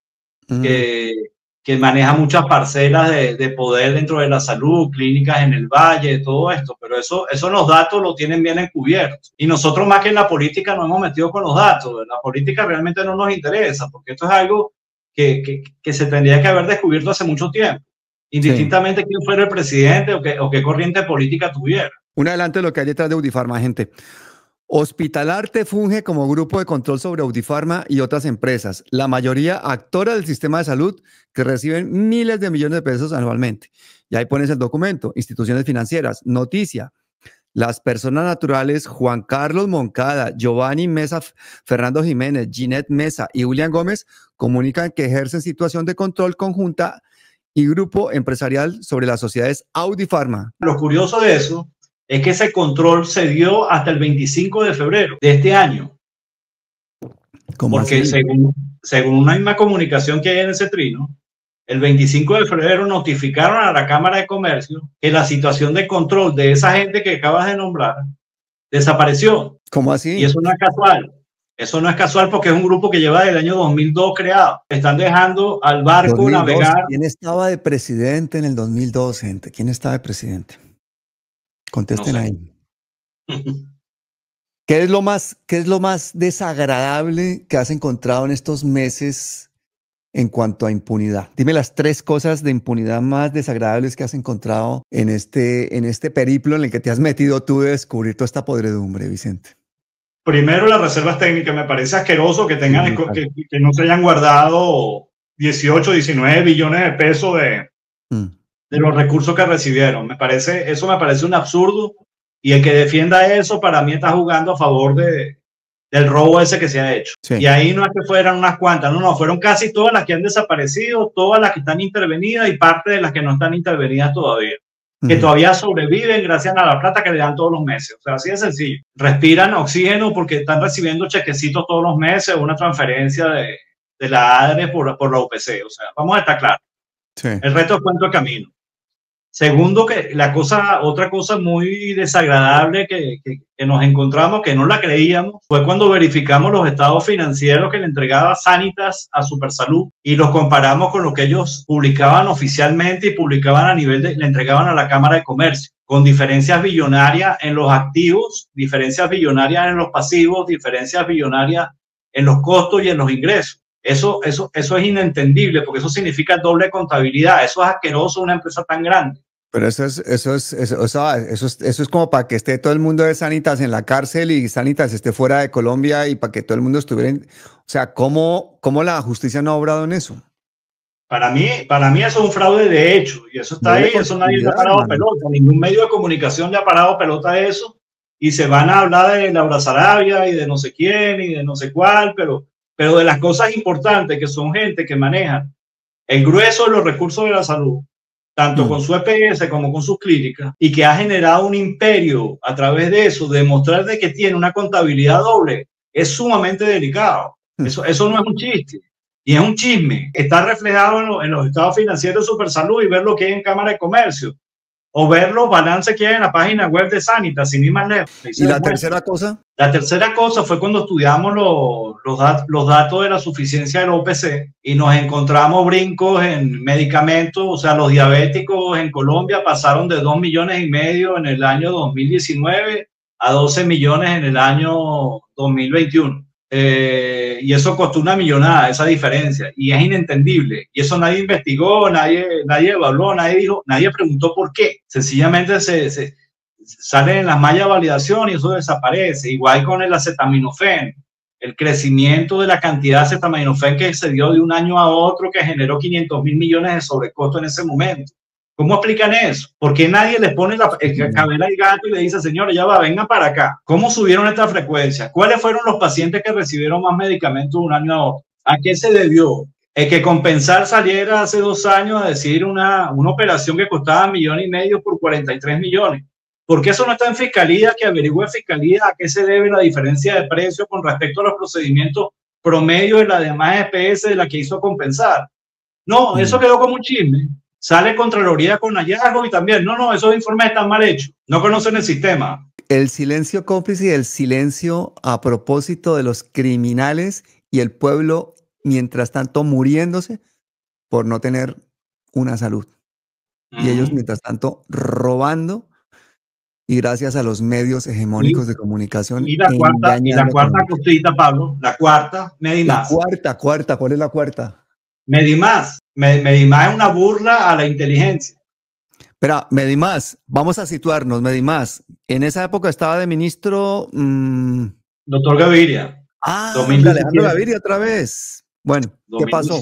que maneja muchas parcelas de poder dentro de la salud, clínicas en el Valle, todo esto, pero eso los datos lo tienen bien encubiertos. Y nosotros más que en la política nos hemos metido con los datos. La política realmente no nos interesa, porque esto es algo que se tendría que haber descubierto hace mucho tiempo, indistintamente quién fuera el presidente o qué corriente política tuviera. Un adelanto de lo que hay detrás de Audifarma, gente. Hospitalarte funge como grupo de control sobre Audifarma y otras empresas, la mayoría actora del sistema de salud que reciben miles de millones de pesos anualmente. Y ahí pones el documento, instituciones financieras, noticia. Las personas naturales Juan Carlos Moncada, Giovanni Mesa, Fernando Jiménez, Ginette Mesa y William Gómez comunican que ejercen situación de control conjunta y grupo empresarial sobre las sociedades Audifarma. Lo curioso de eso es que ese control se dio hasta el 25 de febrero de este año. Porque según una misma comunicación que hay en ese trino, el 25 de febrero notificaron a la Cámara de Comercio que la situación de control de esa gente que acabas de nombrar desapareció. ¿Cómo así? Y eso no es casual. Eso no es casual porque es un grupo que lleva del año 2002 creado. Están dejando al barco 2002, navegar. ¿Quién estaba de presidente en el 2002, gente? ¿Quién estaba de presidente? Contesten ahí. ¿Qué es lo más desagradable que has encontrado en estos meses en cuanto a impunidad? Dime las 3 cosas de impunidad más desagradables que has encontrado en este periplo en el que te has metido tú de descubrir toda esta podredumbre, Vicente. Primero, las reservas técnicas. Me parece asqueroso que tengan que no se hayan guardado 18, 19 billones de pesos de los recursos que recibieron. Eso me parece un absurdo. Y el que defienda eso, para mí está jugando a favor del robo ese que se ha hecho. Sí. Y ahí no es que fueran unas cuantas, no, fueron casi todas las que han desaparecido, todas las que están intervenidas y parte de las que no están intervenidas todavía. Que todavía sobreviven gracias a la plata que le dan todos los meses. O sea, así de sencillo. Respiran oxígeno porque están recibiendo chequecitos todos los meses, una transferencia de la ADRE por la UPC. O sea, vamos a estar claros. Sí. El resto es cuento de camino. Segundo, que otra cosa muy desagradable que nos encontramos, que no la creíamos, fue cuando verificamos los estados financieros que le entregaba Sanitas a Supersalud y los comparamos con lo que ellos publicaban oficialmente y publicaban le entregaban a la Cámara de Comercio, con diferencias billonarias en los activos, diferencias billonarias en los pasivos, diferencias billonarias en los costos y en los ingresos. Eso es inentendible porque eso significa doble contabilidad. Eso es asqueroso una empresa tan grande. Pero eso es como para que esté todo el mundo de Sanitas en la cárcel y Sanitas esté fuera de Colombia y para que todo el mundo estuviera o sea, ¿cómo la justicia no ha obrado en eso? Para mí eso es un fraude de hecho y eso está ahí, eso nadie le ha parado pelota, ningún medio de comunicación le ha parado pelota a eso y se van a hablar de Laura Sarabia y de no sé quién y de no sé cuál, pero de las cosas importantes que son gente que maneja el grueso de los recursos de la salud, tanto con su EPS como con sus clínicas, y que ha generado un imperio a través de eso, demostrar de que tiene una contabilidad doble, es sumamente delicado. Eso no es un chiste, y es un chisme. Está reflejado en los estados financieros de Supersalud y ver lo que hay en Cámara de Comercio, o ver los balances que hay en la página web de Sanitas, sin ir más lejos. ¿Y la tercera cosa? La tercera cosa fue cuando estudiamos los datos de la suficiencia del OPC y nos encontramos brincos en medicamentos. O sea, los diabéticos en Colombia pasaron de 2,5 millones en el año 2019 a 12 millones en el año 2021. Y eso costó 1 millonada, esa diferencia, y es inentendible, y eso nadie investigó, nadie evaluó, nadie preguntó por qué. Sencillamente se sale en las mallas de validación y eso desaparece. Igual con el acetaminofén, el crecimiento de la cantidad de acetaminofén que se dio de un año a otro, que generó 500,000 millones de sobrecosto en ese momento. ¿Cómo explican eso? ¿Por qué nadie les pone el cabello al gato y le dice, señores, ya va, vengan para acá? ¿Cómo subieron esta frecuencia? ¿Cuáles fueron los pacientes que recibieron más medicamentos de un año a otro? ¿A qué se debió? El que Compensar saliera hace 2 años a decir una operación que costaba 1,5 millones por 43 millones. ¿Por qué eso no está en Fiscalía? Que averigüe Fiscalía a qué se debe la diferencia de precio con respecto a los procedimientos promedio de la demás EPS de la que hizo Compensar. No, eso quedó como un chisme. Sale Contraloría con hallazgo y también, no, esos informes están mal hechos, no conocen el sistema. El silencio cómplice y el silencio a propósito de los criminales y el pueblo, mientras tanto, muriéndose por no tener una salud. Y ellos, mientras tanto, robando y gracias a los medios hegemónicos de comunicación. Y la cuarta cosita, Pablo, la cuarta, Medimás. La cuarta, ¿cuál es la cuarta? Medimás. Medimás es una burla a la inteligencia. Pero Medimás, vamos a situarnos, Medimás. En esa época estaba de ministro... Doctor Gaviria. Alejandro Gaviria otra vez. Bueno, ¿qué pasó?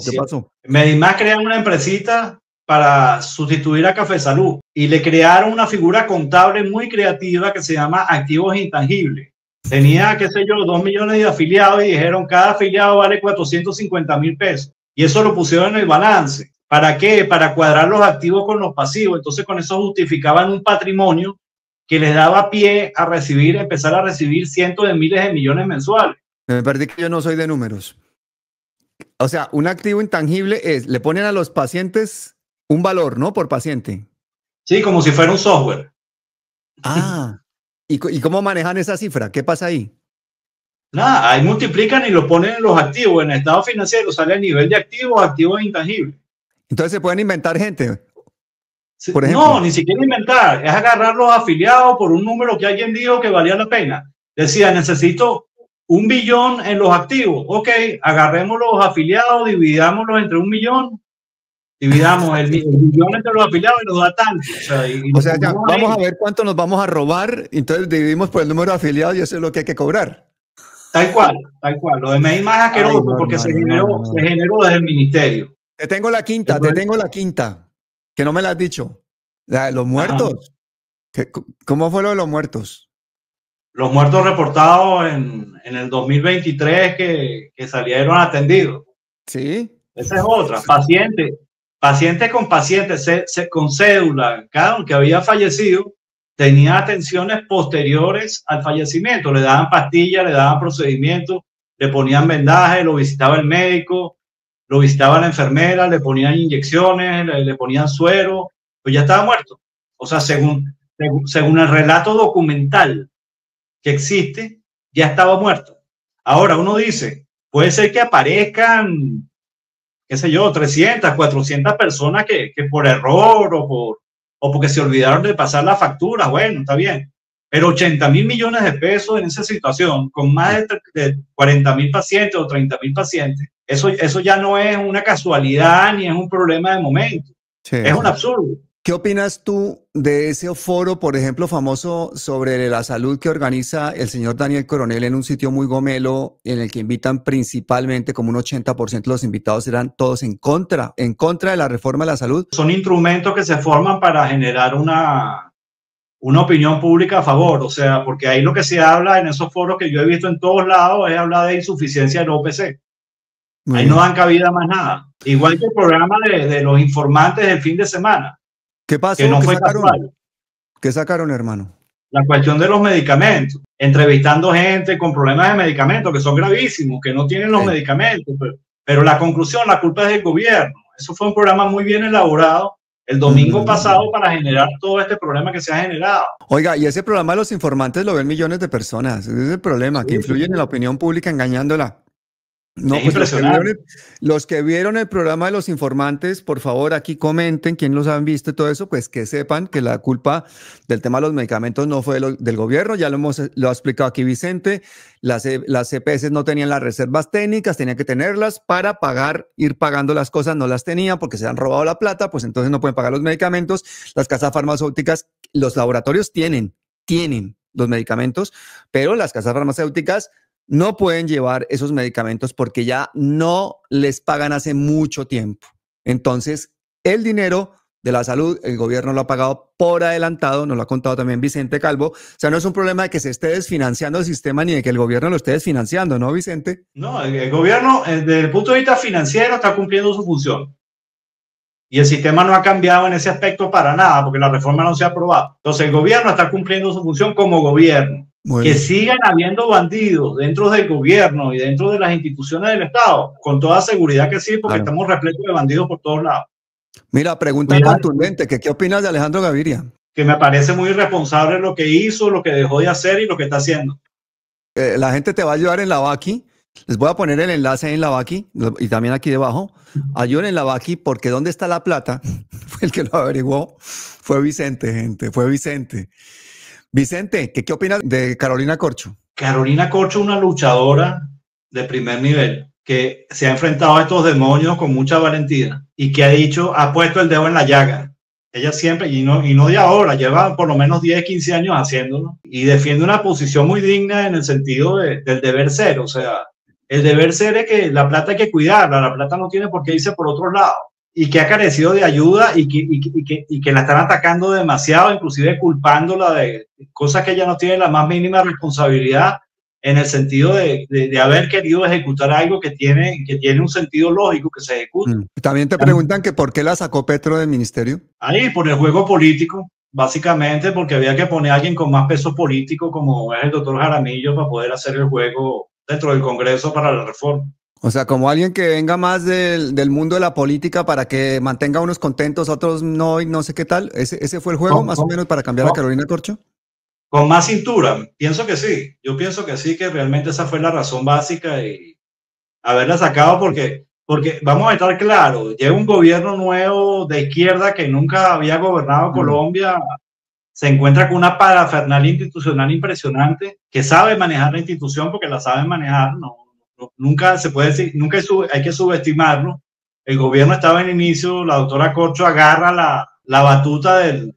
Medimás crearon una empresita para sustituir a Café Salud y le crearon una figura contable muy creativa que se llama activos intangibles. Tenía, 2 millones de afiliados y dijeron cada afiliado vale 450,000 pesos. Y eso lo pusieron en el balance. ¿Para qué? Para cuadrar los activos con los pasivos. Entonces con eso justificaban un patrimonio que les daba pie a empezar a recibir cientos de miles de millones mensuales. Me perdí que yo no soy de números. O sea, un activo intangible le ponen a los pacientes un valor, ¿no? Por paciente. Sí, como si fuera un software. ¿Y cómo manejan esa cifra? ¿Qué pasa ahí? Nada, ahí multiplican y lo ponen en los activos, en el estado financiero, sale el nivel de activos intangibles. Entonces se pueden inventar gente. Por ejemplo. No, ni siquiera inventar, es agarrar los afiliados por un número que alguien dijo que valía la pena. Decía, necesito 1 billón en los activos. Ok, agarremos los afiliados, dividámoslos entre 1 millón, dividamos el billón entre los afiliados y nos da tanto. O sea, ya, vamos a ver cuánto nos vamos a robar, entonces dividimos por el número de afiliados y eso es lo que hay que cobrar. Tal cual. Lo de Medimás es asqueroso porque se generó desde el ministerio. Te tengo la quinta, que no me la has dicho. Los muertos. ¿Cómo fue lo de los muertos? Los muertos reportados en el 2023 que salieron atendidos. Sí. Esa es otra. Paciente con paciente, con cédula, cada uno que había fallecido tenía atenciones posteriores al fallecimiento. Le daban pastillas, le daban procedimientos, le ponían vendajes, lo visitaba el médico, lo visitaba la enfermera, le ponían inyecciones, le ponían suero, pues ya estaba muerto. O sea, según el relato documental que existe, ya estaba muerto. Ahora uno dice, puede ser que aparezcan, qué sé yo, 300, 400 personas que por error o porque se olvidaron de pasar la factura. Bueno, está bien. Pero 80.000 millones de pesos en esa situación, con más de 40.000 pacientes o 30.000 pacientes, eso ya no es una casualidad ni es un problema de momento. Sí, es un absurdo. ¿Qué opinas tú de ese foro, por ejemplo, famoso sobre la salud que organiza el señor Daniel Coronel en un sitio muy gomelo, en el que invitan principalmente, como un 80% de los invitados eran todos en contra de la reforma de la salud? Son instrumentos que se forman para generar una opinión pública a favor, o sea, porque ahí lo que se habla en esos foros que yo he visto en todos lados es hablar de insuficiencia del OPC. Ahí no dan cabida más nada. Igual que el programa de los informantes del fin de semana. ¿Qué pasó? Que no fue casual. ¿Qué sacaron, hermano? La cuestión de los medicamentos, entrevistando gente con problemas de medicamentos que son gravísimos, que no tienen los medicamentos, pero la conclusión, la culpa es del gobierno. Eso fue un programa muy bien elaborado el domingo pasado para generar todo este problema que se ha generado. Oiga, y ese programa de los informantes lo ven millones de personas. Ese es el problema, que influyen en la opinión pública engañándola. No, pues los que vieron el programa de los informantes, por favor, aquí comenten quién los han visto y todo eso, pues que sepan que la culpa del tema de los medicamentos no fue del gobierno, ya lo ha explicado aquí Vicente, las EPS no tenían las reservas técnicas, tenían que tenerlas para ir pagando las cosas, no las tenían porque se han robado la plata, pues entonces no pueden pagar los medicamentos, las casas farmacéuticas, los laboratorios tienen los medicamentos, pero las casas farmacéuticas no pueden llevar esos medicamentos porque ya no les pagan hace mucho tiempo. Entonces, el dinero de la salud, el gobierno lo ha pagado por adelantado, nos lo ha contado también Vicente Calvo. O sea, no es un problema de que se esté desfinanciando el sistema ni de que el gobierno lo esté desfinanciando, ¿no, Vicente? No, el gobierno, desde el punto de vista financiero, está cumpliendo su función. Y el sistema no ha cambiado en ese aspecto para nada, porque la reforma no se ha aprobado. Entonces, el gobierno está cumpliendo su función como gobierno. Bueno. Que sigan habiendo bandidos dentro del gobierno y dentro de las instituciones del Estado, con toda seguridad que sí, porque estamos repletos de bandidos por todos lados. Mira, pregunta contundente, ¿qué opinas de Alejandro Gaviria? Que me parece muy irresponsable lo que hizo, lo que dejó de hacer y lo que está haciendo. La gente te va a ayudar en la Baki. Les voy a poner el enlace ahí en la Baki y también aquí debajo. Ayuden en la Baki porque ¿dónde está la plata? Fue el que lo averiguó. Fue Vicente, gente, fue Vicente. Vicente, ¿qué opinas de Carolina Corcho? Carolina Corcho, una luchadora de primer nivel que se ha enfrentado a estos demonios con mucha valentía y que ha puesto el dedo en la llaga. Ella siempre, y no de ahora, lleva por lo menos 10, 15 años haciéndolo y defiende una posición muy digna en el sentido del deber ser. O sea, el deber ser es que la plata hay que cuidarla, la plata no tiene por qué irse por otro lado. Y que ha carecido de ayuda y que la están atacando demasiado, inclusive culpándola de cosas que ella no tiene la más mínima responsabilidad en el sentido de haber querido ejecutar algo que tiene un sentido lógico que se ejecuta. También te preguntan que por qué la sacó Petro del ministerio. Ahí, por el juego político, básicamente porque había que poner a alguien con más peso político como es el doctor Jaramillo para poder hacer el juego dentro del Congreso para la reforma. O sea, como alguien que venga más del mundo de la política para que mantenga a unos contentos, otros no, y no sé qué tal. ¿Ese fue el juego, más o menos, para cambiar a Carolina Corcho? Con más cintura, pienso que sí. Yo pienso que sí, que realmente esa fue la razón básica y haberla sacado porque vamos a estar claros, llega un gobierno nuevo de izquierda que nunca había gobernado Colombia, se encuentra con una parafernalia institucional impresionante, que sabe manejar la institución porque la sabe manejar, nunca se puede decir, nunca hay que subestimarlo. El gobierno estaba en inicio, la doctora Corcho agarra la batuta de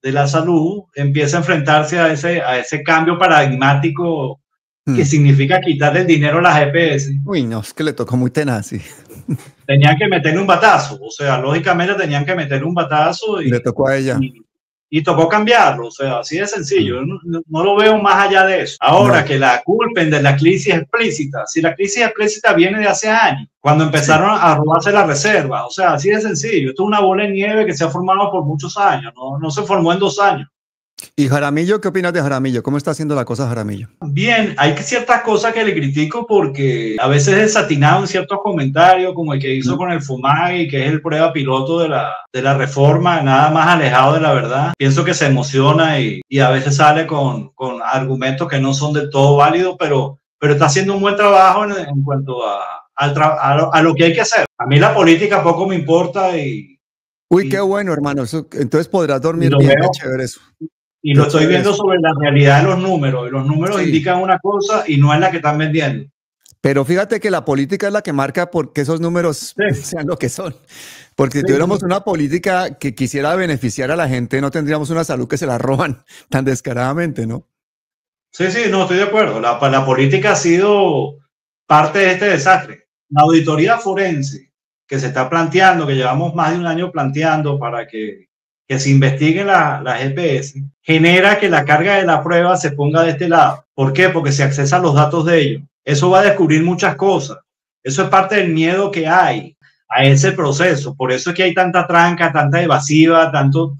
la salud, empieza a enfrentarse a ese cambio paradigmático que significa quitarle el dinero a las EPS. Uy, no, es que le tocó muy tenaz, sí. Tenían que meterle un batazo, o sea, lógicamente tenían que meterle un batazo. Y le tocó a ella. y tocó cambiarlo, o sea, así de sencillo. No lo veo más allá de eso. Ahora, que la culpen de la crisis explícita, si la crisis explícita viene de hace años, cuando empezaron a robarse la reserva, o sea, así de sencillo. Esto es una bola de nieve que se ha formado por muchos años, no se formó en 2 años. ¿Y Jaramillo? ¿Qué opinas de Jaramillo? ¿Cómo está haciendo la cosa Jaramillo? Bien, hay ciertas cosas que le critico porque a veces es desatinado en ciertos comentarios, como el que hizo con el FUMAGI, que es el prueba piloto de la reforma, nada más alejado de la verdad. Pienso que se emociona y a veces sale con argumentos que no son del todo válidos, pero está haciendo un buen trabajo en cuanto a lo que hay que hacer. A mí la política poco me importa Uy, qué bueno, hermano. Entonces podrás dormir bien, qué chévere eso. Y lo estoy viendo sobre la realidad de los números. Y los números indican una cosa y no es la que están vendiendo. Pero fíjate que la política es la que marca por qué esos números sean lo que son. Porque si tuviéramos una política que quisiera beneficiar a la gente, no tendríamos una salud que se la roban tan descaradamente, ¿no? Sí, no, estoy de acuerdo. La política ha sido parte de este desastre. La auditoría forense que se está planteando, que llevamos más de un año planteando para que se investiguen las EPS, genera que la carga de la prueba se ponga de este lado. ¿Por qué? Porque se accesan los datos de ellos. Eso va a descubrir muchas cosas. Eso es parte del miedo que hay a ese proceso. Por eso es que hay tanta tranca, tanta evasiva, tanto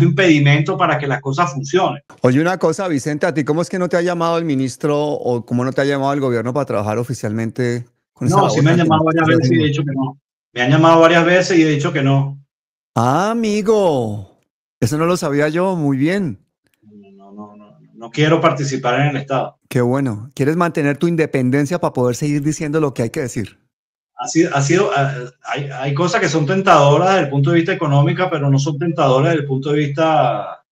impedimento para que las cosas funcionen. Oye, una cosa, Vicente, ¿a ti cómo es que no te ha llamado el ministro o cómo no te ha llamado el gobierno para trabajar oficialmente con esa labor? No, sí me han llamado varias veces y he dicho que no. Me han llamado varias veces y he dicho que no. Ah, amigo, eso no lo sabía yo, muy bien. No quiero participar en el Estado. Qué bueno. ¿Quieres mantener tu independencia para poder seguir diciendo lo que hay que decir? Hay cosas que son tentadoras desde el punto de vista económico, pero no son tentadoras desde el punto de vista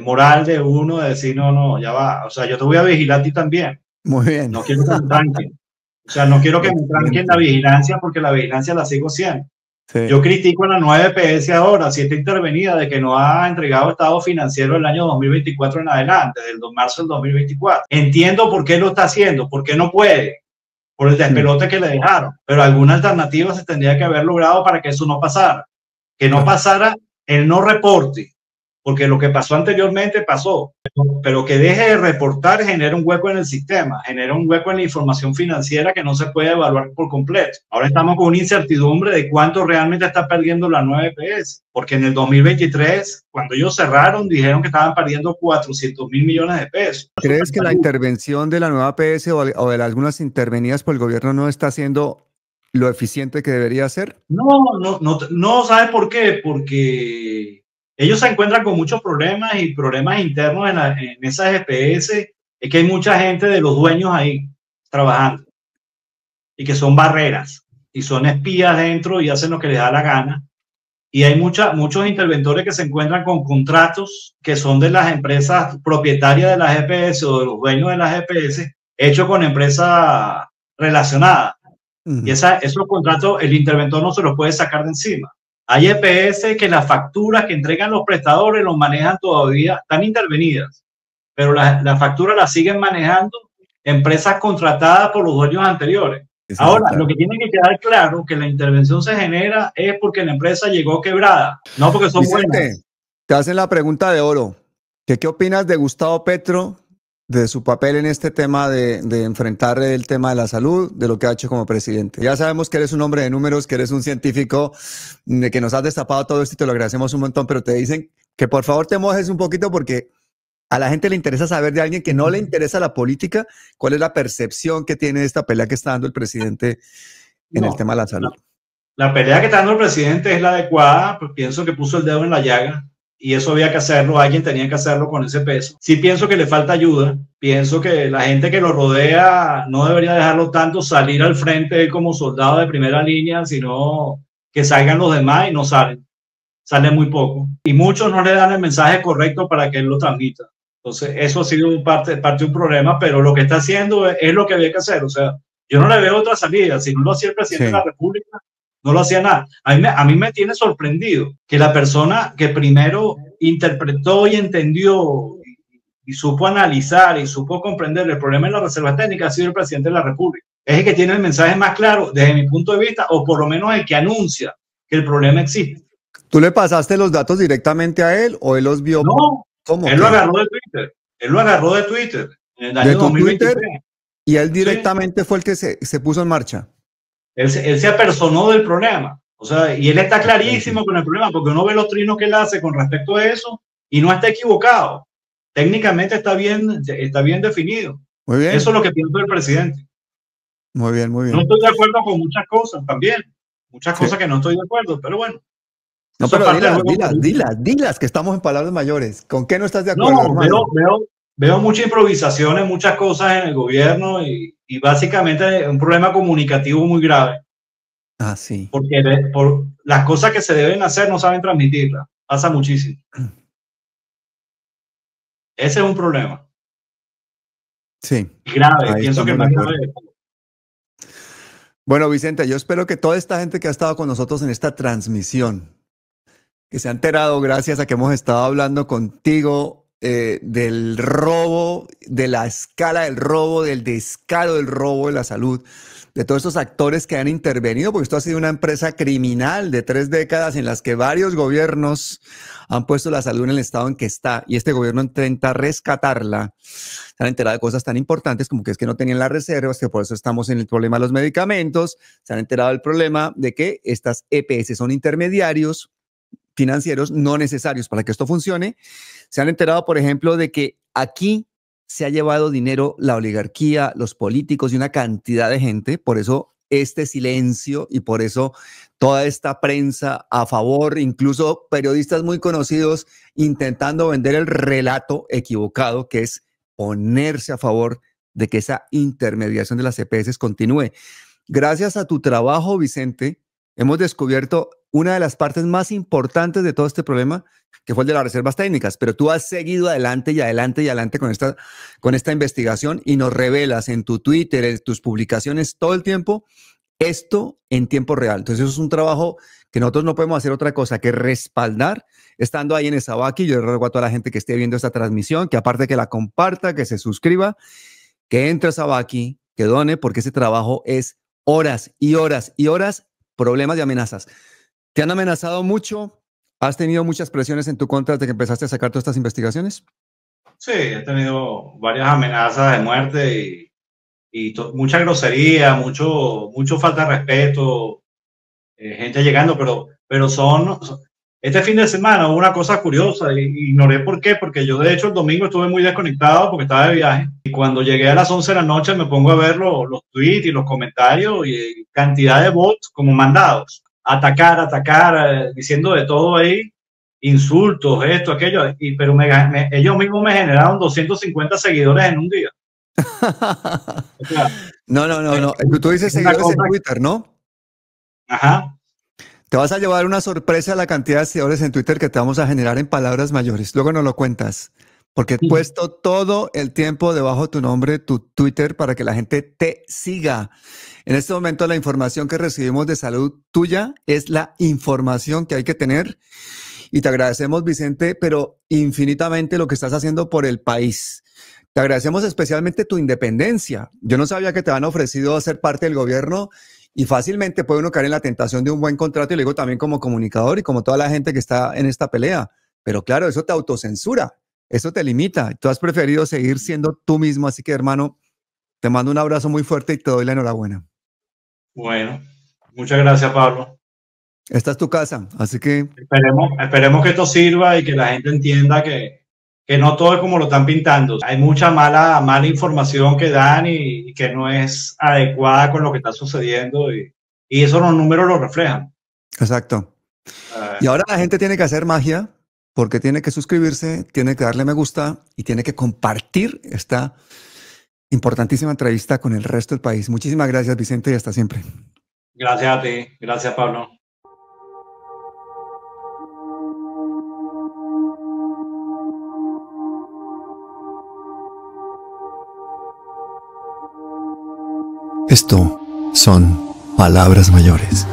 moral de uno, de decir, no, ya va. O sea, yo te voy a vigilar a ti también. Muy bien. No quiero que me tranquen. O sea, no quiero que me tranquen la vigilancia porque la vigilancia la sigo haciendo. Sí. Yo critico a la nueva EPS ahora, si está intervenida de que no ha entregado estado financiero del año 2024 en adelante, del marzo del 2024. Entiendo por qué lo está haciendo, por qué no puede, por el despelote que le dejaron, pero alguna alternativa se tendría que haber logrado para que eso no pasara. Que no pasara el no reporte, porque lo que pasó anteriormente pasó, pero que deje de reportar genera un hueco en el sistema, genera un hueco en la información financiera que no se puede evaluar por completo. Ahora estamos con una incertidumbre de cuánto realmente está perdiendo la nueva EPS, porque en el 2023, cuando ellos cerraron, dijeron que estaban perdiendo 400.000 millones de pesos. ¿Crees que la intervención de la nueva EPS o de algunas intervenidas por el gobierno no está siendo lo eficiente que debería ser? No, ¿sabes por qué? Porque ellos se encuentran con muchos problemas y problemas internos en esas EPS. Es que hay mucha gente de los dueños ahí trabajando y que son barreras y son espías dentro y hacen lo que les da la gana. Y hay muchos interventores que se encuentran con contratos que son de las empresas propietarias de las EPS o de los dueños de las EPS, hechos con empresas relacionadas. Y esos contratos el interventor no se los puede sacar de encima. Hay EPS que las facturas que entregan los prestadores los manejan todavía, están intervenidas, pero las facturas las siguen manejando empresas contratadas por los dueños anteriores. Ahora, lo que tiene que quedar claro que la intervención se genera es porque la empresa llegó quebrada, no porque son buenas. Te hacen la pregunta de oro. ¿Qué opinas de Gustavo Petro, de su papel en este tema de enfrentar el tema de la salud, de lo que ha hecho como presidente? Ya sabemos que eres un hombre de números, que eres un científico, de que nos has destapado todo esto y te lo agradecemos un montón, pero te dicen que por favor te mojes un poquito porque a la gente le interesa saber de alguien que no le interesa la política, cuál es la percepción que tiene de esta pelea que está dando el presidente en el tema de la salud. La pelea que está dando el presidente es la adecuada, pues pienso que puso el dedo en la llaga. Y eso había que hacerlo, alguien tenía que hacerlo con ese peso. Sí pienso que le falta ayuda, pienso que la gente que lo rodea no debería dejarlo tanto salir al frente como soldado de primera línea, sino que salgan los demás y no salen muy poco. Y muchos no le dan el mensaje correcto para que él lo transmita. Entonces eso ha sido parte de un problema, pero lo que está haciendo es lo que había que hacer. O sea, yo no le veo otra salida. Si no lo hacía el presidente de la República, no lo hacía nada. A mí me tiene sorprendido que la persona que primero interpretó y entendió y supo analizar y supo comprender el problema de la reserva técnica ha sido el presidente de la República. Es el que tiene el mensaje más claro desde mi punto de vista, o por lo menos el que anuncia que el problema existe. ¿Tú le pasaste los datos directamente a él o él los vio? No, él lo agarró de Twitter. Él lo agarró de Twitter en el año 2023. Twitter, y él directamente fue el que se puso en marcha. Él se apersonó del problema. O sea, y él está clarísimo con el problema, porque uno ve los trinos que él hace con respecto a eso y no está equivocado. Técnicamente está bien definido. Muy bien. Eso es lo que pienso del presidente. Muy bien, muy bien. No estoy de acuerdo con muchas cosas también. Muchas cosas que no estoy de acuerdo, pero bueno. No, pero dilas, que estamos en palabras mayores. ¿Con qué no estás de acuerdo? No, veo mucha improvisación en muchas cosas en el gobierno y básicamente un problema comunicativo muy grave. Ah, sí. Porque por las cosas que se deben hacer no saben transmitirlas. Pasa muchísimo. Ese es un problema. Sí. Grave, pienso que más grave. Bueno, Vicente, yo espero que toda esta gente que ha estado con nosotros en esta transmisión, que se ha enterado gracias a que hemos estado hablando contigo del robo, de la escala del robo, del descaro del robo de la salud, de todos estos actores que han intervenido, porque esto ha sido una empresa criminal de 3 décadas en las que varios gobiernos han puesto la salud en el estado en que está, y este gobierno intenta rescatarla. Se han enterado de cosas tan importantes como que es que no tenían las reservas, que por eso estamos en el problema de los medicamentos. Se han enterado del problema de que estas EPS son intermediarios financieros no necesarios para que esto funcione. Se han enterado, por ejemplo, de que aquí se ha llevado dinero la oligarquía, los políticos y una cantidad de gente. Por eso este silencio y por eso toda esta prensa a favor, incluso periodistas muy conocidos intentando vender el relato equivocado, que es ponerse a favor de que esa intermediación de las EPS continúe. Gracias a tu trabajo, Vicente, hemos descubierto una de las partes más importantes de todo este problema, que fue el de las reservas técnicas, pero tú has seguido adelante y adelante y adelante con esta investigación y nos revelas en tu Twitter, en tus publicaciones todo el tiempo, esto en tiempo real. Entonces eso es un trabajo que nosotros no podemos hacer otra cosa que respaldar estando ahí en Esabaqui. Yo le ruego a toda la gente que esté viendo esta transmisión, que aparte que la comparta, que se suscriba, que entre a Esabaqui, que done, porque ese trabajo es horas y horas y horas, problemas y amenazas. ¿Te han amenazado mucho? ¿Has tenido muchas presiones en tu contra desde que empezaste a sacar todas estas investigaciones? Sí, he tenido varias amenazas de muerte y mucha grosería, mucho falta de respeto, gente llegando, pero este fin de semana hubo una cosa curiosa y ignoré por qué, porque yo de hecho el domingo estuve muy desconectado porque estaba de viaje y cuando llegué a las 11 de la noche me pongo a ver los tweets y los comentarios y cantidad de bots como mandados. Atacar, diciendo de todo ahí, insultos, esto, aquello, pero ellos mismos me generaron 250 seguidores en un día. O sea, no. Tú dices seguidores en Twitter, ¿no? Ajá. Te vas a llevar una sorpresa a la cantidad de seguidores en Twitter que te vamos a generar en palabras mayores. Luego nos lo cuentas. Porque he puesto todo el tiempo debajo de tu nombre, tu Twitter, para que la gente te siga. En este momento la información que recibimos de salud tuya es la información que hay que tener. Y te agradecemos, Vicente, pero infinitamente lo que estás haciendo por el país. Te agradecemos especialmente tu independencia. Yo no sabía que te han ofrecido ser parte del gobierno y fácilmente puede uno caer en la tentación de un buen contrato, y lo digo también como comunicador y como toda la gente que está en esta pelea. Pero claro, eso te autocensura. Eso te limita. Tú has preferido seguir siendo tú mismo. Así que, hermano, te mando un abrazo muy fuerte y te doy la enhorabuena. Bueno, muchas gracias, Pablo. Esta es tu casa, así que... Esperemos que esto sirva y que la gente entienda que no todo es como lo están pintando. Hay mucha mala información que dan y que no es adecuada con lo que está sucediendo y eso los números lo reflejan. Exacto. Y ahora la gente tiene que hacer magia, porque tiene que suscribirse, tiene que darle me gusta y tiene que compartir esta importantísima entrevista con el resto del país. Muchísimas gracias, Vicente, y hasta siempre. Gracias a ti. Gracias, Pablo. Esto son palabras mayores.